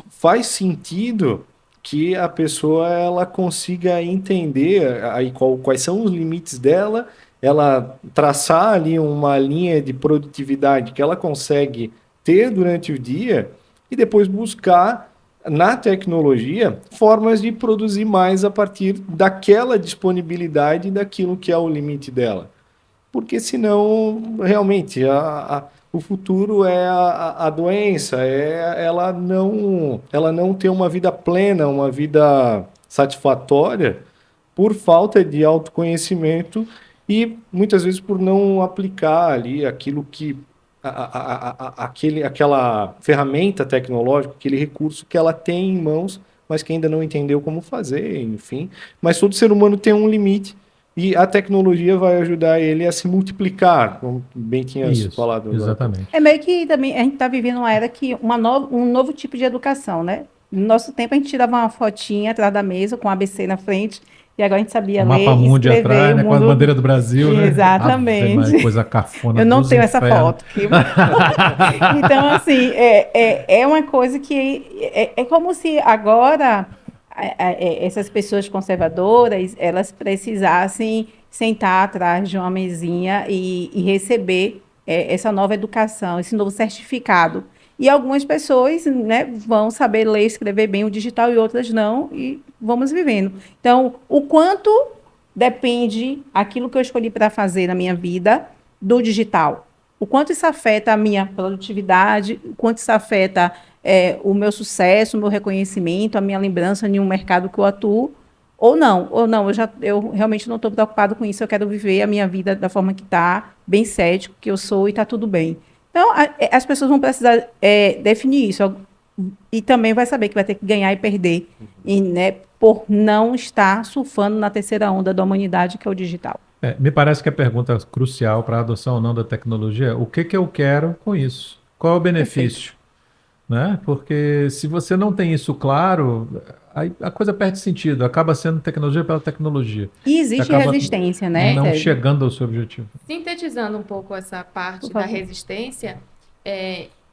faz sentido que a pessoa ela consiga entender aí quais são os limites dela, ela traçar ali uma linha de produtividade que ela consegue ter durante o dia e depois buscar na tecnologia formas de produzir mais a partir daquela disponibilidade daquilo que é o limite dela. Porque senão, realmente, o futuro é a doença, ela não ter uma vida plena, uma vida satisfatória por falta de autoconhecimento e muitas vezes por não aplicar ali aquilo que aquela ferramenta tecnológica, aquele recurso que ela tem em mãos, mas que ainda não entendeu como fazer, enfim. Mas todo ser humano tem um limite e a tecnologia vai ajudar ele a se multiplicar, como bem tinha falado. Exatamente. É meio que também a gente está vivendo uma era que um novo tipo de educação, né? No nosso tempo a gente tirava uma fotinha atrás da mesa com a ABC na frente. E agora a gente sabia ler, mapa mundi escrever, atrás, né, com a bandeira do Brasil, né? Exatamente. Ave, coisa cafona. Eu não tenho essa foto. Então, assim, é uma coisa que é como se agora essas pessoas conservadoras, elas precisassem sentar atrás de uma mesinha e receber essa nova educação, esse novo certificado. E algumas pessoas, né, vão saber ler e escrever bem o digital e outras não, e vamos vivendo. Então, o quanto depende aquilo que eu escolhi para fazer na minha vida do digital? O quanto isso afeta a minha produtividade, o quanto isso afeta o meu sucesso, o meu reconhecimento, a minha lembrança em um mercado que eu atuo, ou não, eu realmente não estou preocupado com isso, eu quero viver a minha vida da forma que está, bem cético, que eu sou e está tudo bem. Então, as pessoas vão precisar definir isso. E também vai saber que vai ter que ganhar e perder, né, por não estar surfando na terceira onda da humanidade, que é o digital. Me parece que a pergunta crucial para a adoção ou não da tecnologia é o que eu quero com isso? Qual é o benefício? Né? Porque se você não tem isso claro, aí a coisa perde sentido, acaba sendo tecnologia pela tecnologia. E existe resistência, né? Não chegando ao seu objetivo. Sintetizando um pouco essa parte da resistência,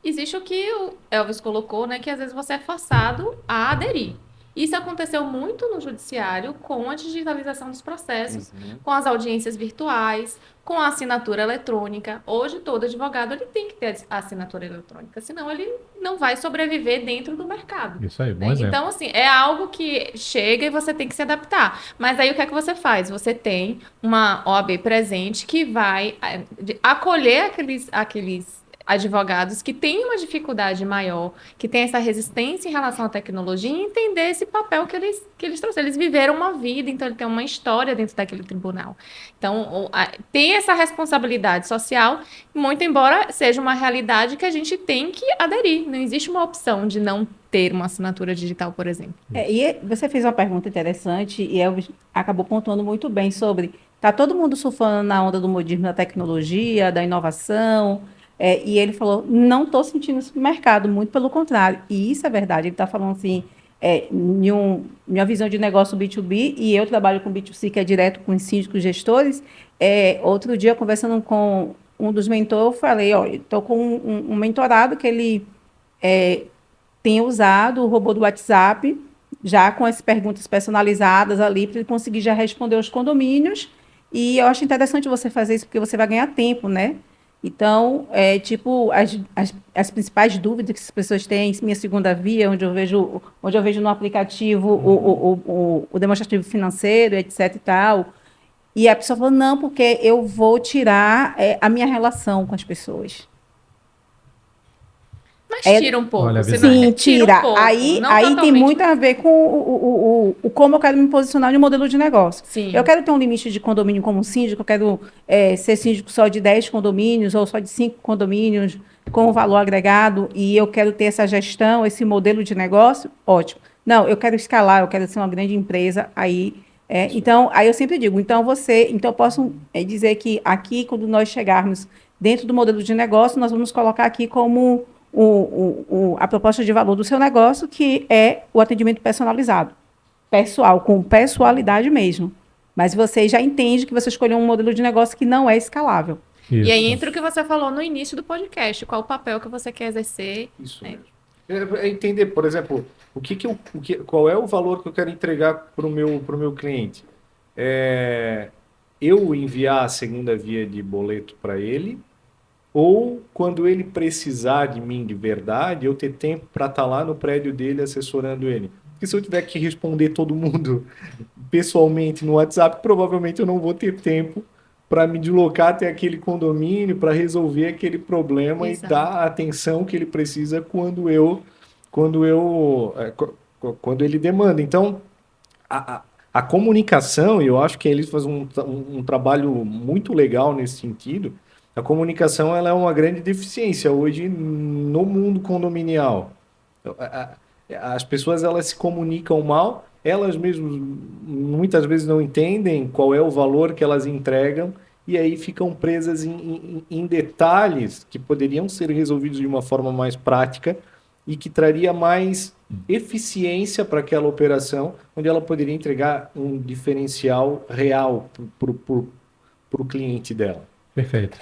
existe o que o Elvis colocou, né, que às vezes você é forçado a aderir. Isso aconteceu muito no judiciário com a digitalização dos processos, com as audiências virtuais, com a assinatura eletrônica. Hoje, todo advogado ele tem que ter a assinatura eletrônica, senão ele não vai sobreviver dentro do mercado. Isso aí, bom exemplo. Então, assim, é algo que chega e você tem que se adaptar. Mas aí, o que é que você faz? Você tem uma OAB presente que vai acolher aqueles advogados que têm uma dificuldade maior, que têm essa resistência em relação à tecnologia e entender esse papel que eles trouxeram. Eles viveram uma vida, então ele tem uma história dentro daquele tribunal. Então, tem essa responsabilidade social, muito embora seja uma realidade que a gente tem que aderir. Não existe uma opção de não ter uma assinatura digital, por exemplo. E você fez uma pergunta interessante e Elvis acabou pontuando muito bem sobre... Está todo mundo surfando na onda do modismo da tecnologia, da inovação... e ele falou, não estou sentindo isso no mercado, muito pelo contrário. E isso é verdade, ele está falando assim, minha visão de negócio B2B, e eu trabalho com B2C, que é direto com os síndicos gestores. Outro dia, conversando com um dos mentores, eu falei, estou com um mentorado que ele tem usado o robô do WhatsApp, já com as perguntas personalizadas ali, para ele conseguir já responder os condomínios. E eu acho interessante você fazer isso, porque você vai ganhar tempo, né? Então, as principais dúvidas que as pessoas têm, minha segunda via, onde eu vejo no aplicativo o demonstrativo financeiro, etc. e tal. E a pessoa falou, não, porque eu vou tirar a minha relação com as pessoas. Mas tira um pouco. Olha, sim, tira. Um pouco, aí tem muito a ver com o como eu quero me posicionar no modelo de negócio. Sim. Eu quero ter um limite de condomínio como síndico, eu quero ser síndico só de 10 condomínios ou só de 5 condomínios com valor agregado e eu quero ter essa gestão, esse modelo de negócio, ótimo. Não, eu quero escalar, eu quero ser uma grande empresa, então, aí eu sempre digo, então eu posso dizer que aqui, quando nós chegarmos dentro do modelo de negócio, nós vamos colocar aqui como a proposta de valor do seu negócio, que é o atendimento personalizado, pessoal, com pessoalidade mesmo. Mas você já entende que você escolheu um modelo de negócio que não é escalável. Isso. E aí entra o que você falou no início do podcast, qual o papel que você quer exercer. Isso né? mesmo. É entender, por exemplo, qual é o valor que eu quero entregar para o meu cliente? Eu enviar a segunda via de boleto para ele, ou quando ele precisar de mim de verdade, eu ter tempo para estar lá no prédio dele assessorando ele. Porque se eu tiver que responder todo mundo pessoalmente no WhatsApp, provavelmente eu não vou ter tempo para me deslocar até aquele condomínio, para resolver aquele problema e Exato. dar a atenção que ele precisa quando ele demanda. Então, a comunicação, e eu acho que eles fazem um trabalho muito legal nesse sentido. A comunicação ela é uma grande deficiência hoje no mundo condominial. As pessoas elas se comunicam mal, elas mesmas muitas vezes não entendem qual é o valor que elas entregam e aí ficam presas em detalhes que poderiam ser resolvidos de uma forma mais prática e que traria mais eficiência para aquela operação, onde ela poderia entregar um diferencial real para o cliente dela. Perfeito.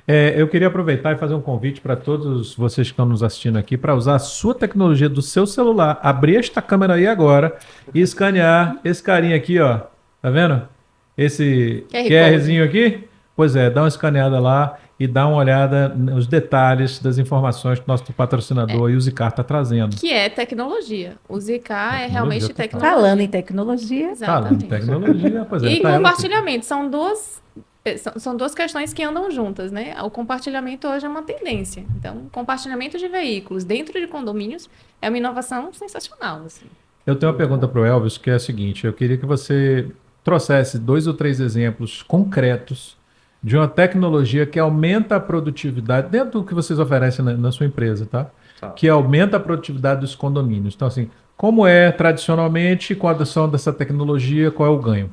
Eu queria aproveitar e fazer um convite para todos vocês que estão nos assistindo aqui para usar a sua tecnologia do seu celular, abrir esta câmera aí agora e escanear esse carinha aqui, ó. Tá vendo? Esse QRzinho aqui? Pois é, dá uma escaneada lá e dá uma olhada nos detalhes das informações que o nosso patrocinador e o Zicar está trazendo. Que é tecnologia. O Zicar é realmente total. tecnologia. Falando em tecnologia. Falando em Exatamente. tecnologia, pois é. E tá ela aqui. compartilhamento, são duas questões que andam juntas, né? O compartilhamento hoje é uma tendência. Então, compartilhamento de veículos dentro de condomínios é uma inovação sensacional. Assim. Eu tenho uma pergunta para o Elvis, que é a seguinte: eu queria que você trouxesse 2 ou 3 exemplos concretos de uma tecnologia que aumenta a produtividade, dentro do que vocês oferecem na sua empresa, tá? Que aumenta a produtividade dos condomínios. Então, assim, como é tradicionalmente, com a adoção dessa tecnologia, qual é o ganho?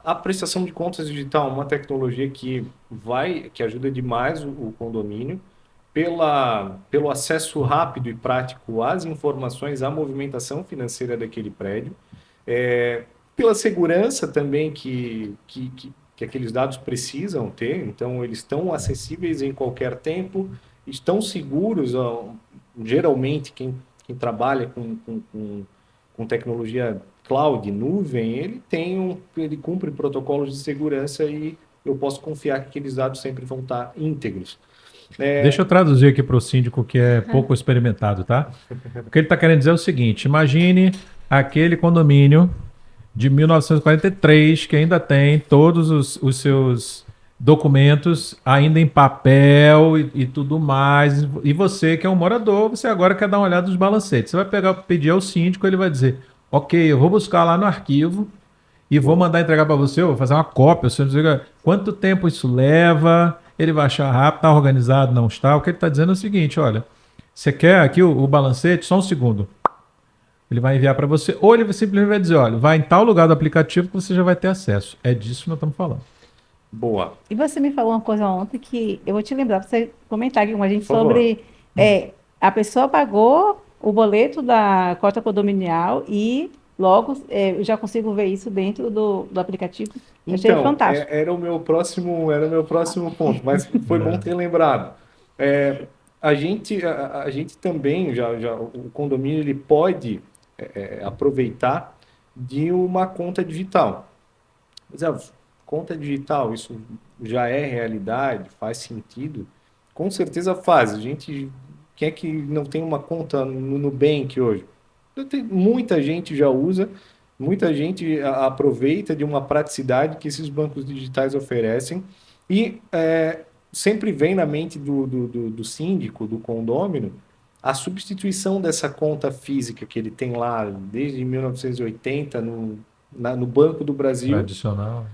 A prestação de contas digital é uma tecnologia que ajuda demais o condomínio pelo acesso rápido e prático às informações, à movimentação financeira daquele prédio, pela segurança também que aqueles dados precisam ter, então eles estão acessíveis em qualquer tempo, estão seguros, geralmente quem trabalha com tecnologia cloud, nuvem, ele cumpre protocolos de segurança e eu posso confiar que aqueles dados sempre vão estar íntegros. Deixa eu traduzir aqui para o síndico que é pouco experimentado, tá? O que ele está querendo dizer é o seguinte: imagine aquele condomínio de 1943 que ainda tem todos os seus documentos ainda em papel e tudo mais. E você que é um morador, você agora quer dar uma olhada nos balancetes. Você vai pedir ao síndico, ele vai dizer: ok, eu vou buscar lá no arquivo e vou mandar entregar para você, eu vou fazer uma cópia. Você diz quanto tempo isso leva, ele vai achar rápido, está organizado, não está. O que ele está dizendo é o seguinte: olha, você quer aqui o balancete? Só um segundo. Ele vai enviar para você, ou ele simplesmente vai dizer: olha, vai em tal lugar do aplicativo que você já vai ter acesso. É disso que nós estamos falando. Boa. E você me falou uma coisa ontem que eu vou te lembrar para você comentar aqui com a gente sobre a pessoa pagou o boleto da cota condominial e logo eu já consigo ver isso dentro do aplicativo. Eu achei fantástico. Era o meu próximo ponto, mas foi bom ter lembrado. A gente também o condomínio ele pode aproveitar de uma conta digital. Mas conta digital, isso já é realidade, faz sentido? Com certeza faz. Quem é que não tem uma conta no Nubank hoje? Muita gente já usa, muita gente aproveita de uma praticidade que esses bancos digitais oferecem e sempre vem na mente do síndico, do condômino, a substituição dessa conta física que ele tem lá desde 1980 no Banco do Brasil. Tradicional.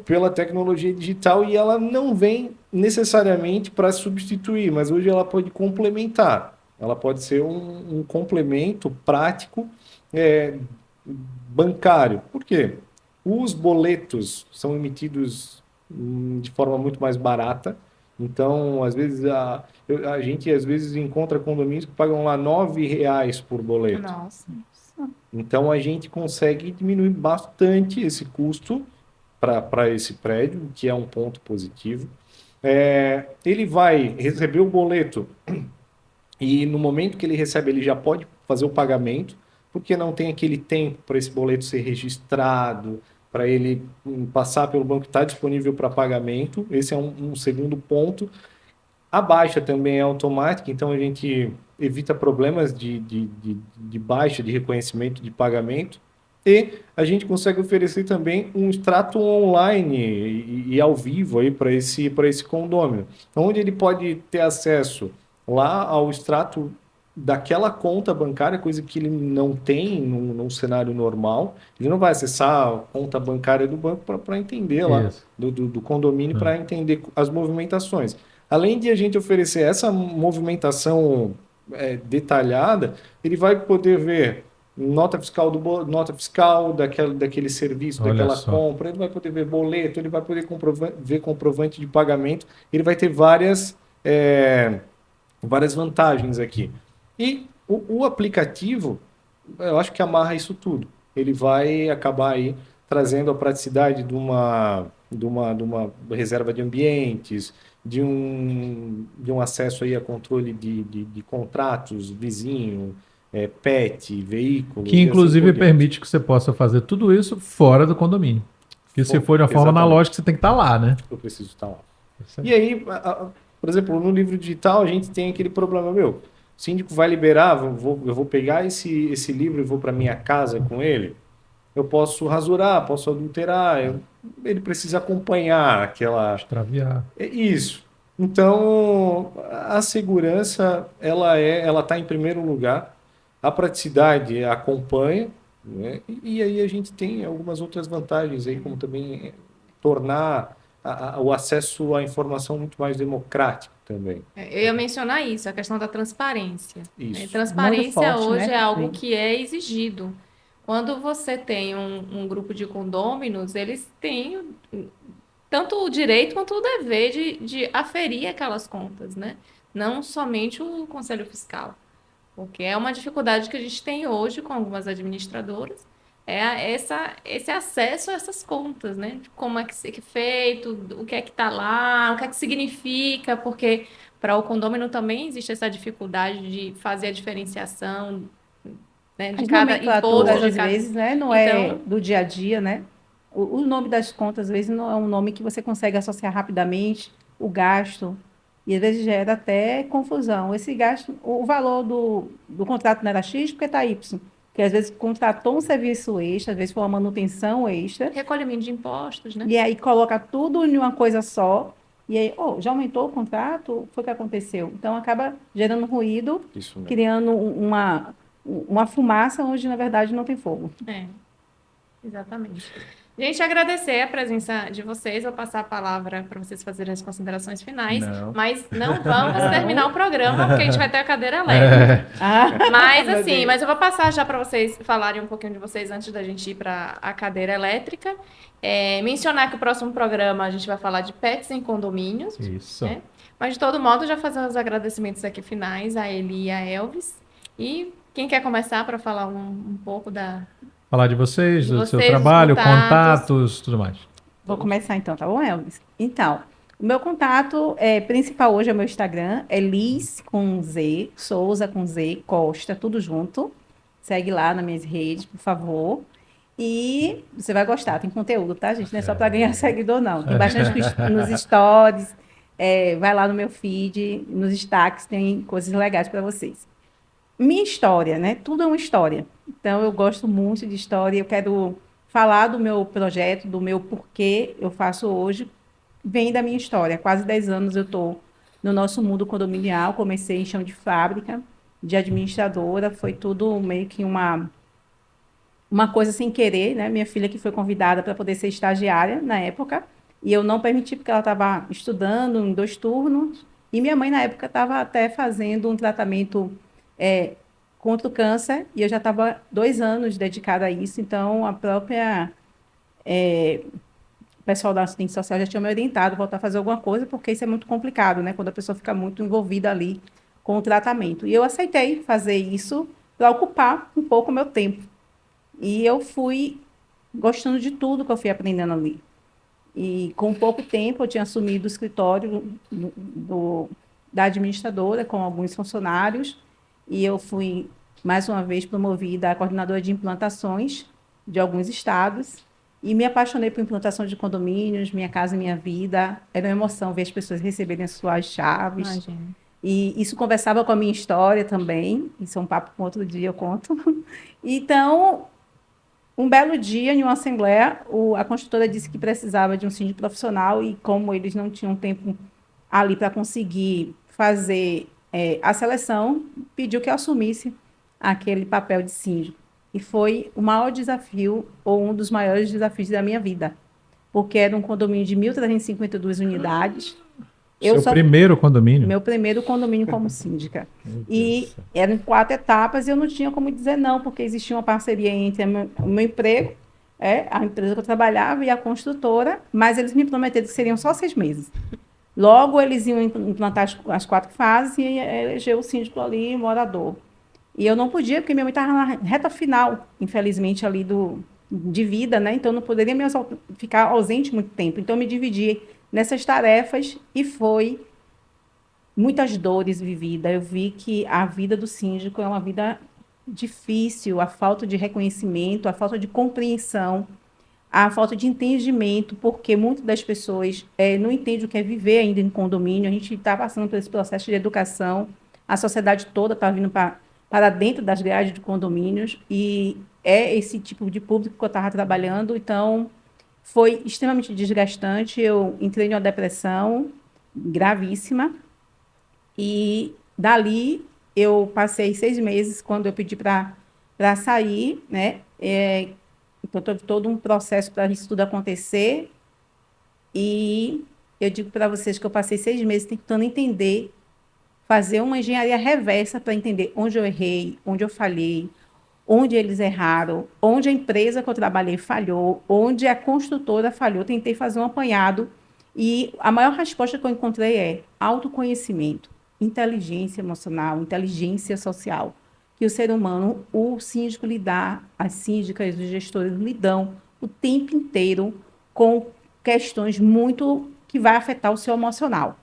Pela tecnologia digital, e ela não vem necessariamente para substituir, mas hoje ela pode complementar. Ela pode ser um complemento prático bancário. Por quê? Os boletos são emitidos de forma muito mais barata. Então, às vezes, a gente às vezes encontra condomínios que pagam lá R$9 por boleto. Nossa. Então, a gente consegue diminuir bastante esse custo para esse prédio, que é um ponto positivo. Ele vai receber o boleto e no momento que ele recebe, ele já pode fazer o pagamento, porque não tem aquele tempo para esse boleto ser registrado, para ele passar pelo banco que está disponível para pagamento. Esse é um segundo ponto. A baixa também é automática, então a gente evita problemas de baixa, de reconhecimento de pagamento. E a gente consegue oferecer também um extrato online e ao vivo aí para esse condômino, onde ele pode ter acesso lá ao extrato daquela conta bancária, coisa que ele não tem num cenário normal. Ele não vai acessar a conta bancária do banco para entender lá, Isso. do condomínio, para entender as movimentações. Além de a gente oferecer essa movimentação detalhada, ele vai poder ver nota fiscal daquele serviço, Olha daquela só. compra, ele vai poder ver boleto, ele vai poder ver comprovante de pagamento, ele vai ter várias vantagens aqui. E o aplicativo, eu acho que amarra isso tudo. Ele vai acabar aí trazendo a praticidade de uma reserva de ambientes, de um acesso aí a controle de contratos, vizinho, pet, veículo. Que e assim inclusive por diante. permite que você possa fazer tudo isso fora do condomínio. Porque se for de uma forma Exatamente. analógica, você tem que estar lá, né? Eu preciso estar lá. Isso aí. E aí, por exemplo, no livro digital, a gente tem aquele problema, o síndico vai liberar, eu vou pegar esse livro e vou para minha casa com ele. Eu posso rasurar, posso adulterar, ele precisa acompanhar aquela... Extraviar. É isso. Então, a segurança, ela está em primeiro lugar. A praticidade acompanha, né? E aí a gente tem algumas outras vantagens aí, como também tornar o acesso à informação muito mais democrático também. Eu ia mencionar isso, a questão da transparência. Isso. Transparência Muito forte, hoje né? é algo Sim. que é exigido. Quando você tem um grupo de condôminos, eles têm tanto o direito quanto o dever de aferir aquelas contas, né? Não somente o Conselho Fiscal. Porque é uma dificuldade que a gente tem hoje com algumas administradoras, esse acesso a essas contas, né? De como é que é feito, o que é que está lá, o que é que significa, porque para o condômino também existe essa dificuldade de fazer a diferenciação, né, de As cada nomenclaturas, imposto, às de cada... vezes, né, não é Então, do dia a dia, né? O nome das contas, às vezes, não é um nome que você consegue associar rapidamente, o gasto, e às vezes gera até confusão. Esse gasto, o valor do contrato não era X porque está Y, porque às vezes contratou um serviço extra, às vezes foi uma manutenção extra, recolhimento de impostos, né? e aí coloca tudo em uma coisa só, e aí, já aumentou o contrato? Foi o que aconteceu. Então, acaba gerando ruído, Isso mesmo. criando uma fumaça onde, na verdade, não tem fogo. Exatamente. Gente, agradecer a presença de vocês. Vou passar a palavra para vocês fazerem as considerações finais. Não. Mas não vamos terminar o programa, porque a gente vai ter a cadeira elétrica. Mas Meu assim, Deus. mas eu vou passar já para vocês falarem um pouquinho de vocês antes da gente ir para a cadeira elétrica. Mencionar que o próximo programa a gente vai falar de pets em condomínios. Isso. É. Mas de todo modo, já fazer os agradecimentos aqui finais a Eli e a Elvis. E quem quer começar para falar um pouco Falar de vocês, De do seu vocês, trabalho, contatos. contatos, tudo mais. Vou começar então, tá bom, Elvis? Então, o meu contato principal hoje é o meu Instagram, é Liz com Z, Souza com Z, Costa, tudo junto. Segue lá nas minhas redes, por favor. E você vai gostar, tem conteúdo, tá, gente? Não é só para ganhar seguidor, não. Tem bastante nos stories, vai lá no meu feed, nos destaques, tem coisas legais para vocês. Minha história, né? Tudo é uma história. Então, eu gosto muito de história. Eu quero falar do meu projeto, do meu porquê eu faço hoje. Vem da minha história. Há quase 10 anos eu estou no nosso mundo condominial. Comecei em chão de fábrica, de administradora. Foi tudo meio que uma coisa sem querer, né? Minha filha que foi convidada para poder ser estagiária na época. E eu não permiti porque ela estava estudando em 2 turnos. E minha mãe, na época, estava até fazendo um tratamento contra o câncer, e eu já estava 2 anos dedicada a isso, então a própria o pessoal da assistência social já tinha me orientado a voltar a fazer alguma coisa, porque isso é muito complicado, né? Quando a pessoa fica muito envolvida ali com o tratamento. E eu aceitei fazer isso para ocupar um pouco o meu tempo. E eu fui gostando de tudo que eu fui aprendendo ali. E com pouco tempo eu tinha assumido o escritório da administradora com alguns funcionários e eu fui, mais uma vez, promovida a coordenadora de implantações de alguns estados e me apaixonei por implantação de condomínios, Minha Casa Minha Vida. Era uma emoção ver as pessoas receberem as suas chaves. Imagina. E isso conversava com a minha história também. Isso é um papo com outro dia, eu conto. Então, um belo dia, em uma assembleia, a construtora disse que precisava de um síndico profissional e como eles não tinham tempo ali para conseguir fazer a seleção, pediu que eu assumisse aquele papel de síndico. E foi o maior desafio, ou um dos maiores desafios da minha vida, porque era um condomínio de 1.352 unidades. Primeiro condomínio? Meu primeiro condomínio como síndica. E eram 4 etapas e eu não tinha como dizer não, porque existia uma parceria entre o meu emprego, a empresa que eu trabalhava e a construtora, mas eles me prometeram que seriam só 6 meses. Logo, eles iam implantar as 4 fases e eleger o síndico ali, morador. E eu não podia, porque minha mãe estava na reta final, infelizmente, ali de vida, né? Então, eu não poderia ficar ausente muito tempo. Então, eu me dividi nessas tarefas e foi muitas dores vividas. Eu vi que a vida do síndico é uma vida difícil, a falta de reconhecimento, a falta de compreensão, a falta de entendimento, porque muitas das pessoas não entendem o que é viver ainda em condomínio. A gente está passando por esse processo de educação, a sociedade toda está vindo para dentro das grades de condomínios e é esse tipo de público que eu estava trabalhando, então foi extremamente desgastante. Eu entrei em uma depressão gravíssima e dali eu passei 6 meses quando eu pedi para sair, né? Então teve todo um processo para isso tudo acontecer e eu digo para vocês que eu passei 6 meses tentando entender, fazer uma engenharia reversa para entender onde eu errei, onde eu falhei, onde eles erraram, onde a empresa que eu trabalhei falhou, onde a construtora falhou. Tentei fazer um apanhado e a maior resposta que eu encontrei é autoconhecimento, inteligência emocional, inteligência social, que o ser humano, o síndico lidar, as síndicas, os gestores lidam o tempo inteiro com questões muito que vai afetar o seu emocional.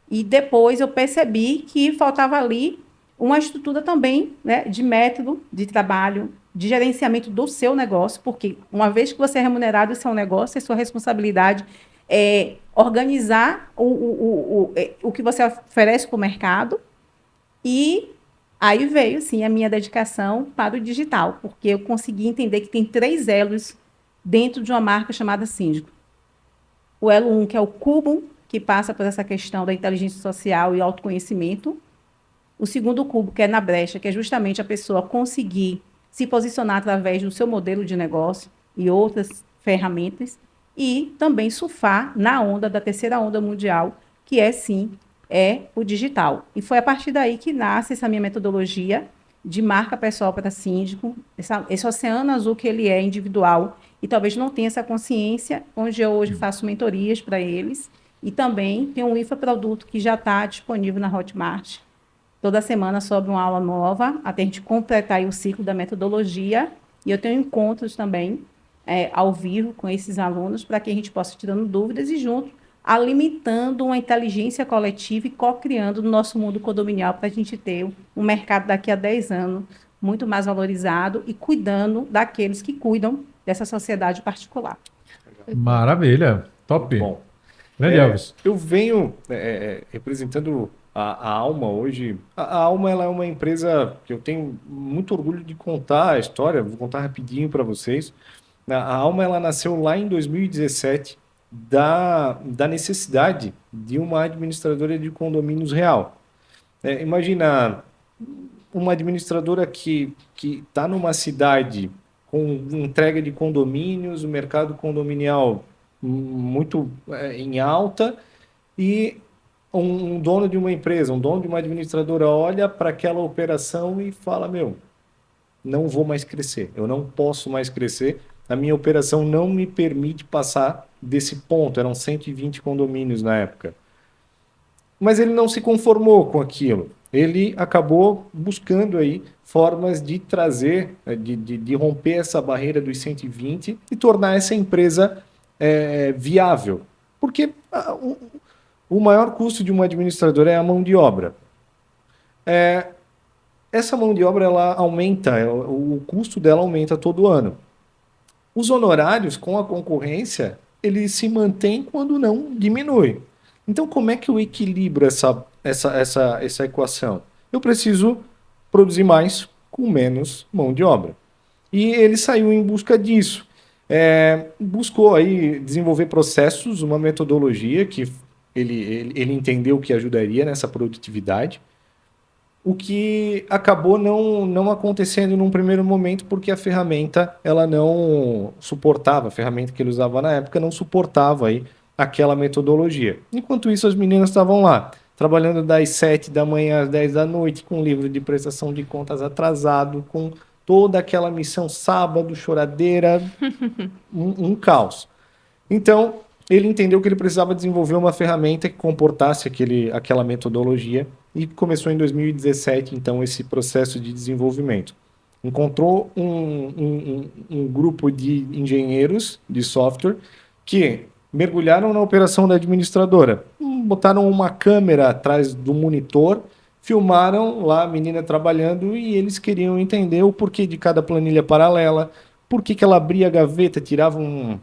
E depois eu percebi que faltava ali uma estrutura também, né, de método de trabalho, de gerenciamento do seu negócio, porque uma vez que você é remunerado, isso é um negócio, é sua responsabilidade organizar o que você oferece para o mercado. E aí veio, sim, a minha dedicação para o digital, porque eu consegui entender que tem 3 elos dentro de uma marca chamada Síndico. O elo 1, que é o cubo, que passa por essa questão da inteligência social e autoconhecimento. O segundo cubo, que é na brecha, que é justamente a pessoa conseguir se posicionar através do seu modelo de negócio e outras ferramentas. E também surfar na onda da 3ª onda mundial, que sim, o digital. E foi a partir daí que nasce essa minha metodologia de marca pessoal para síndico, esse oceano azul que ele é individual e talvez não tenha essa consciência, onde eu hoje faço mentorias para eles e também tem um infoproduto que já está disponível na Hotmart. Toda semana sobe uma aula nova, até a gente completar aí o ciclo da metodologia. E eu tenho encontros também ao vivo com esses alunos para que a gente possa ir tirando dúvidas e junto alimentando uma inteligência coletiva e co-criando no nosso mundo condominial para a gente ter um mercado daqui a 10 anos muito mais valorizado e cuidando daqueles que cuidam dessa sociedade particular. Maravilha, top. Bom, Grande Elvis. eu venho representando a Alma hoje. A Alma ela é uma empresa que eu tenho muito orgulho de contar a história, vou contar rapidinho para vocês. A Alma ela nasceu lá em 2017 da necessidade de uma administradora de condomínios real. Imagina uma administradora que está numa cidade com entrega de condomínios, o mercado condominial muito em alta e um dono de uma empresa, um dono de uma administradora olha para aquela operação e fala, não vou mais crescer, eu não posso mais crescer, a minha operação não me permite passar desse ponto, eram 120 condomínios na época. Mas ele não se conformou com aquilo, ele acabou buscando aí formas de trazer, de romper essa barreira dos 120 e tornar essa empresa viável. Porque o maior custo de uma administradora é a mão de obra. Essa mão de obra ela aumenta, o custo dela aumenta todo ano. Os honorários com a concorrência, eles se mantêm quando não diminui. Então, como é que eu equilibro essa equação? Eu preciso produzir mais com menos mão de obra. E ele saiu em busca disso. Buscou aí desenvolver processos, uma metodologia que ele entendeu que ajudaria nessa produtividade, o que acabou não acontecendo num primeiro momento porque a ferramenta ela não suportava, a ferramenta que ele usava na época não suportava aí aquela metodologia. Enquanto isso, as meninas estavam lá, trabalhando das 7 da manhã às 10 da noite, com livro de prestação de contas atrasado, com toda aquela missão sábado, choradeira, um caos. Então, ele entendeu que ele precisava desenvolver uma ferramenta que comportasse aquela metodologia e começou em 2017, então, esse processo de desenvolvimento. Encontrou um grupo de engenheiros de software que mergulharam na operação da administradora, botaram uma câmera atrás do monitor, filmaram lá a menina trabalhando e eles queriam entender o porquê de cada planilha paralela, por que ela abria a gaveta, tirava um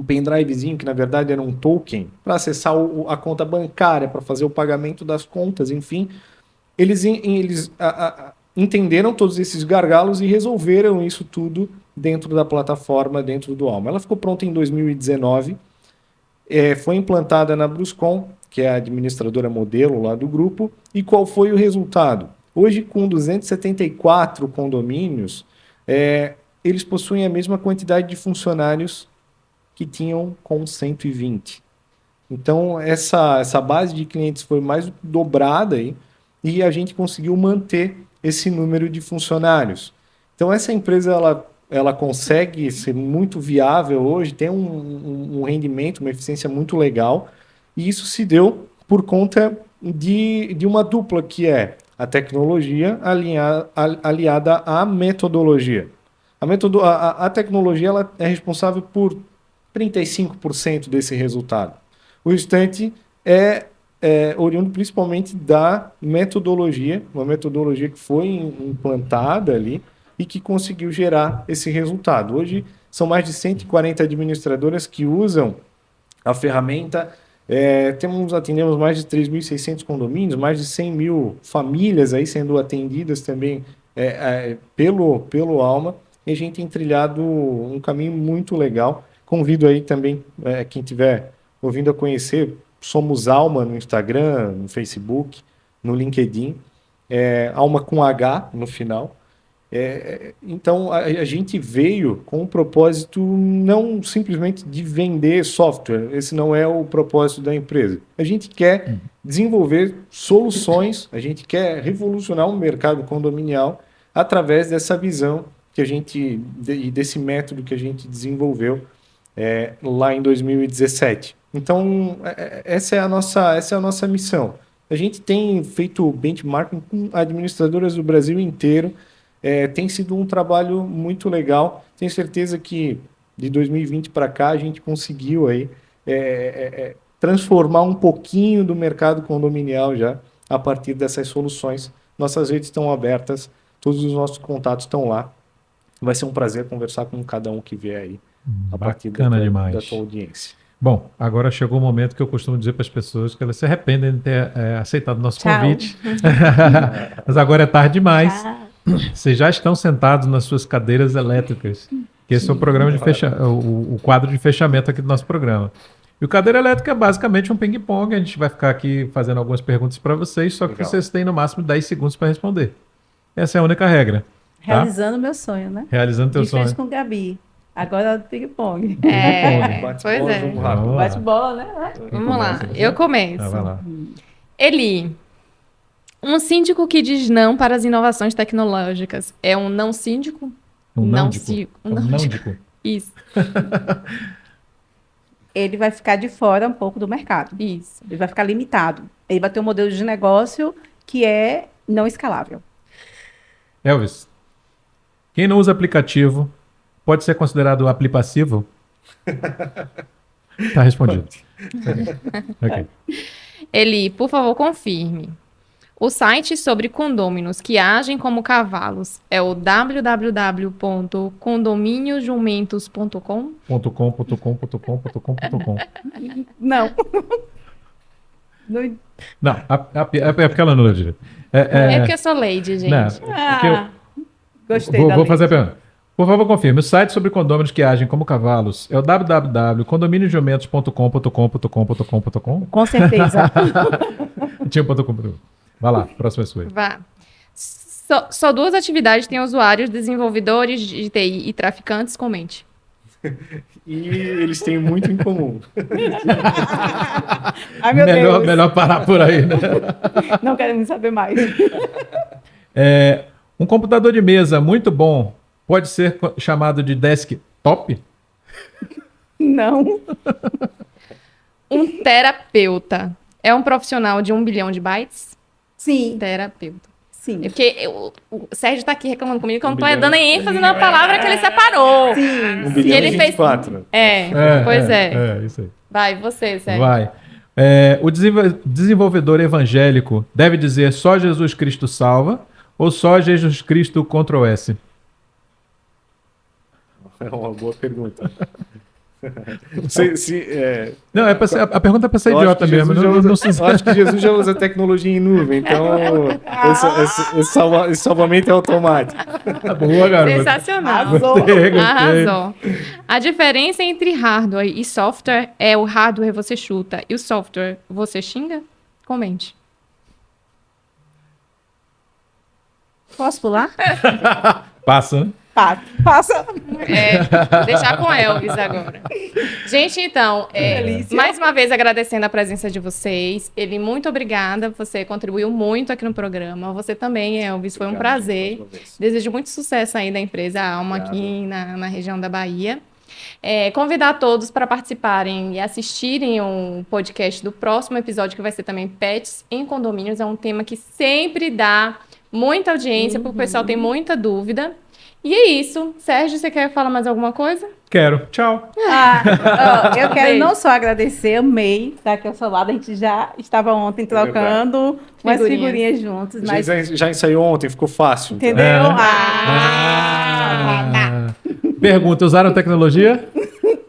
pendrivezinho, que na verdade era um token, para acessar a conta bancária, para fazer o pagamento das contas, enfim. Eles entenderam todos esses gargalos e resolveram isso tudo dentro da plataforma, dentro do Alma. Ela ficou pronta em 2019, foi implantada na Bruscom, que é a administradora modelo lá do grupo. E qual foi o resultado? Hoje, com 274 condomínios, eles possuem a mesma quantidade de funcionários que tinham com 120. Então, essa base de clientes foi mais dobrada aí, e a gente conseguiu manter esse número de funcionários. Então, essa empresa ela consegue ser muito viável hoje, tem um rendimento, uma eficiência muito legal, e isso se deu por conta de uma dupla, que é a tecnologia aliada à metodologia. A tecnologia ela é responsável por 35% desse resultado. O restante é oriundo principalmente da metodologia, uma metodologia que foi implantada ali e que conseguiu gerar esse resultado. Hoje, são mais de 140 administradoras que usam a ferramenta. Atendemos mais de 3.600 condomínios, mais de 100 mil famílias aí sendo atendidas também pelo Alma, e a gente tem trilhado um caminho muito legal. Convido aí também quem estiver ouvindo a conhecer, somos Alma no Instagram, no Facebook, no LinkedIn, Alma com H no final. Então, a gente veio com o propósito não simplesmente de vender software, esse não é o propósito da empresa. A gente quer desenvolver soluções, a gente quer revolucionar o mercado condominial através dessa visão e desse método que a gente desenvolveu lá em 2017. Então, essa é a nossa missão. A gente tem feito benchmarking com administradoras do Brasil inteiro. Tem sido um trabalho muito legal. Tenho certeza que de 2020 para cá a gente conseguiu aí, transformar um pouquinho do mercado condominial já a partir dessas soluções. Nossas redes estão abertas, todos os nossos contatos estão lá. Vai ser um prazer conversar com cada um que vier aí a partir da tua audiência. Bom, agora chegou o momento que eu costumo dizer para as pessoas que elas se arrependem de ter aceitado o nosso convite. Mas agora é tarde demais. Vocês já estão sentados nas suas cadeiras elétricas, que esse é o programa o quadro de fechamento aqui do nosso programa. E o cadeira elétrica é basicamente um ping-pong. A gente vai ficar aqui fazendo algumas perguntas para vocês, só que vocês têm no máximo 10 segundos para responder. Essa é a única regra. Tá? Realizando meu sonho, né? Realizando teu sonho. De frente com o Gabi. Agora ping-pong. Pois é. Bate-bola, né? Vamos lá, eu começo. Vai lá. Eli, um síndico que diz não para as inovações tecnológicas é um não síndico? Um nândico. Isso. Ele vai ficar de fora um pouco do mercado. Isso. Ele vai ficar limitado. Ele vai ter um modelo de negócio que é não escalável. Elvis, quem não usa aplicativo pode ser considerado aplipassivo? Tá respondido. Okay. Eli, por favor, confirme. O site sobre condôminos que agem como cavalos é o www.condominiojumentos.com? .com. Não. Não, é porque ela não leu direito. É porque eu sou lady, gente. Não, porque Gostei vou da fazer a lei. pergunta. Por favor, confirme. O site sobre condôminos que agem como cavalos é o www.condominiojaumentos.com.com.com.com. Com certeza. Tinha .com. Vai lá, próxima sua. Vá. Só duas atividades têm usuários, desenvolvedores de TI e traficantes, comente. E eles têm muito em comum. Ai, meu Deus. Melhor parar por aí, né? Não queremos saber mais. Um computador de mesa muito bom pode ser chamado de desktop? Não. Um terapeuta é um profissional de 1 bilhão de bytes? Sim. Terapeuta. Sim. É porque o Sérgio tá aqui reclamando comigo que eu não tô 1 bilhão. dando ênfase na palavra que ele separou. Sim. 1 bilhão E ele e fez- 24. Pois é. Isso aí. Vai, você, Sérgio. Vai. O desenvolvedor evangélico deve dizer só Jesus Cristo salva ou só Jesus Cristo Ctrl S? É uma boa pergunta. Não, a pergunta é pra ser Eu acho idiota que mesmo. Jesus Não, já não usa- se- eu acho que Jesus já usa tecnologia em nuvem, então esse salvamento é automático. Boa, garoto. Sensacional. Arrasou. Gostei. Arrasou. A diferença entre hardware e software é o hardware você chuta e o software você xinga? Comente. Posso pular? Passa, né? Passa. Deixar com Elvis agora. Gente, então, delícia. mais uma vez agradecendo a presença de vocês. Ele, muito obrigada. Você contribuiu muito aqui no programa. Você também, Elvis. Foi um prazer. Desejo muito sucesso aí da empresa Alma aqui na região da Bahia. Convidar todos para participarem e assistirem o podcast do próximo episódio, que vai ser também Pets em Condomínios. É um tema que sempre dá muita audiência, porque o pessoal tem muita dúvida. E é isso. Sérgio, você quer falar mais alguma coisa? Quero. Tchau. Eu quero Beijo. não só agradecer, amei estar aqui ao seu lado. A gente já estava ontem trocando umas figurinhas juntos, A mas gente já ensaiou ontem, ficou fácil. então. entendeu? Pergunta, usaram tecnologia?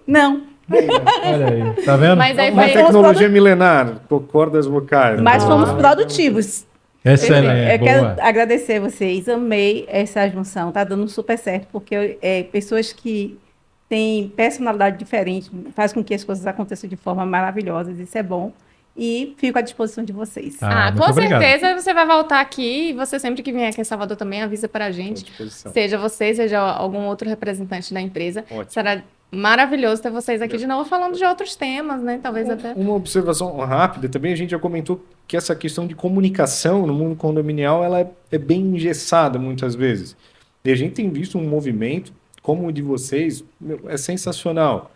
Não, Olha aí, tá vendo? Mas aí Uma foi... tecnologia milenar, com cordas vocais. mas fomos produtivos. Excelente, Eu quero boa. agradecer vocês, amei essa junção, tá dando super certo, porque pessoas que têm personalidade diferente faz com que as coisas aconteçam de forma maravilhosa, isso é bom. E fico à disposição de vocês. Muito com obrigado. certeza você vai voltar aqui e você sempre que vier aqui em Salvador também avisa pra gente. Seja você, seja algum outro representante da empresa. Ótimo. Será maravilhoso ter vocês aqui de novo falando de outros temas, né? Talvez até... Uma observação rápida, também a gente já comentou que essa questão de comunicação no mundo condominial ela é bem engessada muitas vezes. E a gente tem visto um movimento como o de vocês, é sensacional.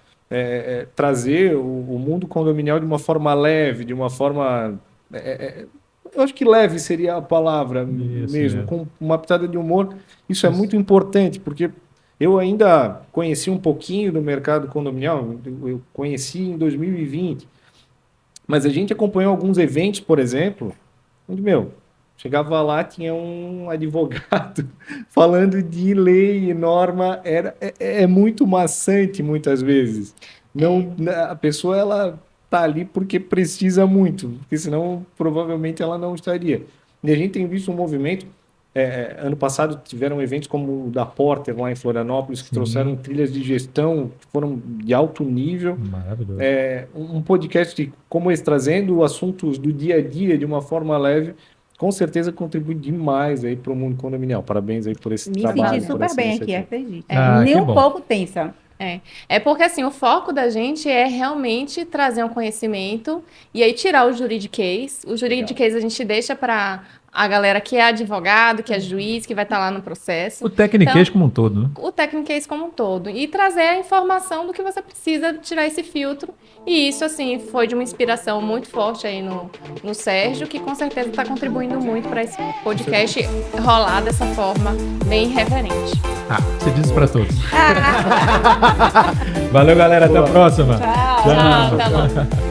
Trazer o mundo condominial de uma forma leve, de uma forma... eu acho que leve seria a palavra mesmo, com uma pitada de humor. Isso é muito importante, porque eu ainda conheci um pouquinho do mercado condominial, eu conheci em 2020, mas a gente acompanhou alguns eventos, por exemplo, onde, chegava lá, tinha um advogado falando de lei e norma, é muito maçante muitas vezes. Não, a pessoa ela tá ali porque precisa muito, porque senão provavelmente ela não estaria. E a gente tem visto um movimento. Ano passado tiveram eventos como o da Porter lá em Florianópolis, que trouxeram trilhas de gestão que foram de alto nível. Maravilhoso. Um podcast como esse, trazendo assuntos do dia a dia de uma forma leve, com certeza contribui demais aí para o mundo condominial. Parabéns aí por esse Me trabalho. senti por super essa bem aqui, iniciativa. acredite. Que Nem um bom. pouco tensa. É porque, assim, o foco da gente é realmente trazer um conhecimento e aí tirar o juridiquês. O juridiquês a gente deixa para a galera que é advogado, que é juiz, que vai estar lá no processo. O tecniquez como um todo, né? O tecniquez como um todo. E trazer a informação do que você precisa tirar esse filtro. E isso, assim, foi de uma inspiração muito forte aí no Sérgio, que com certeza está contribuindo muito para esse podcast rolar dessa forma bem reverente. Você diz pra todos. Valeu, galera. Até a próxima. Tchau, até logo.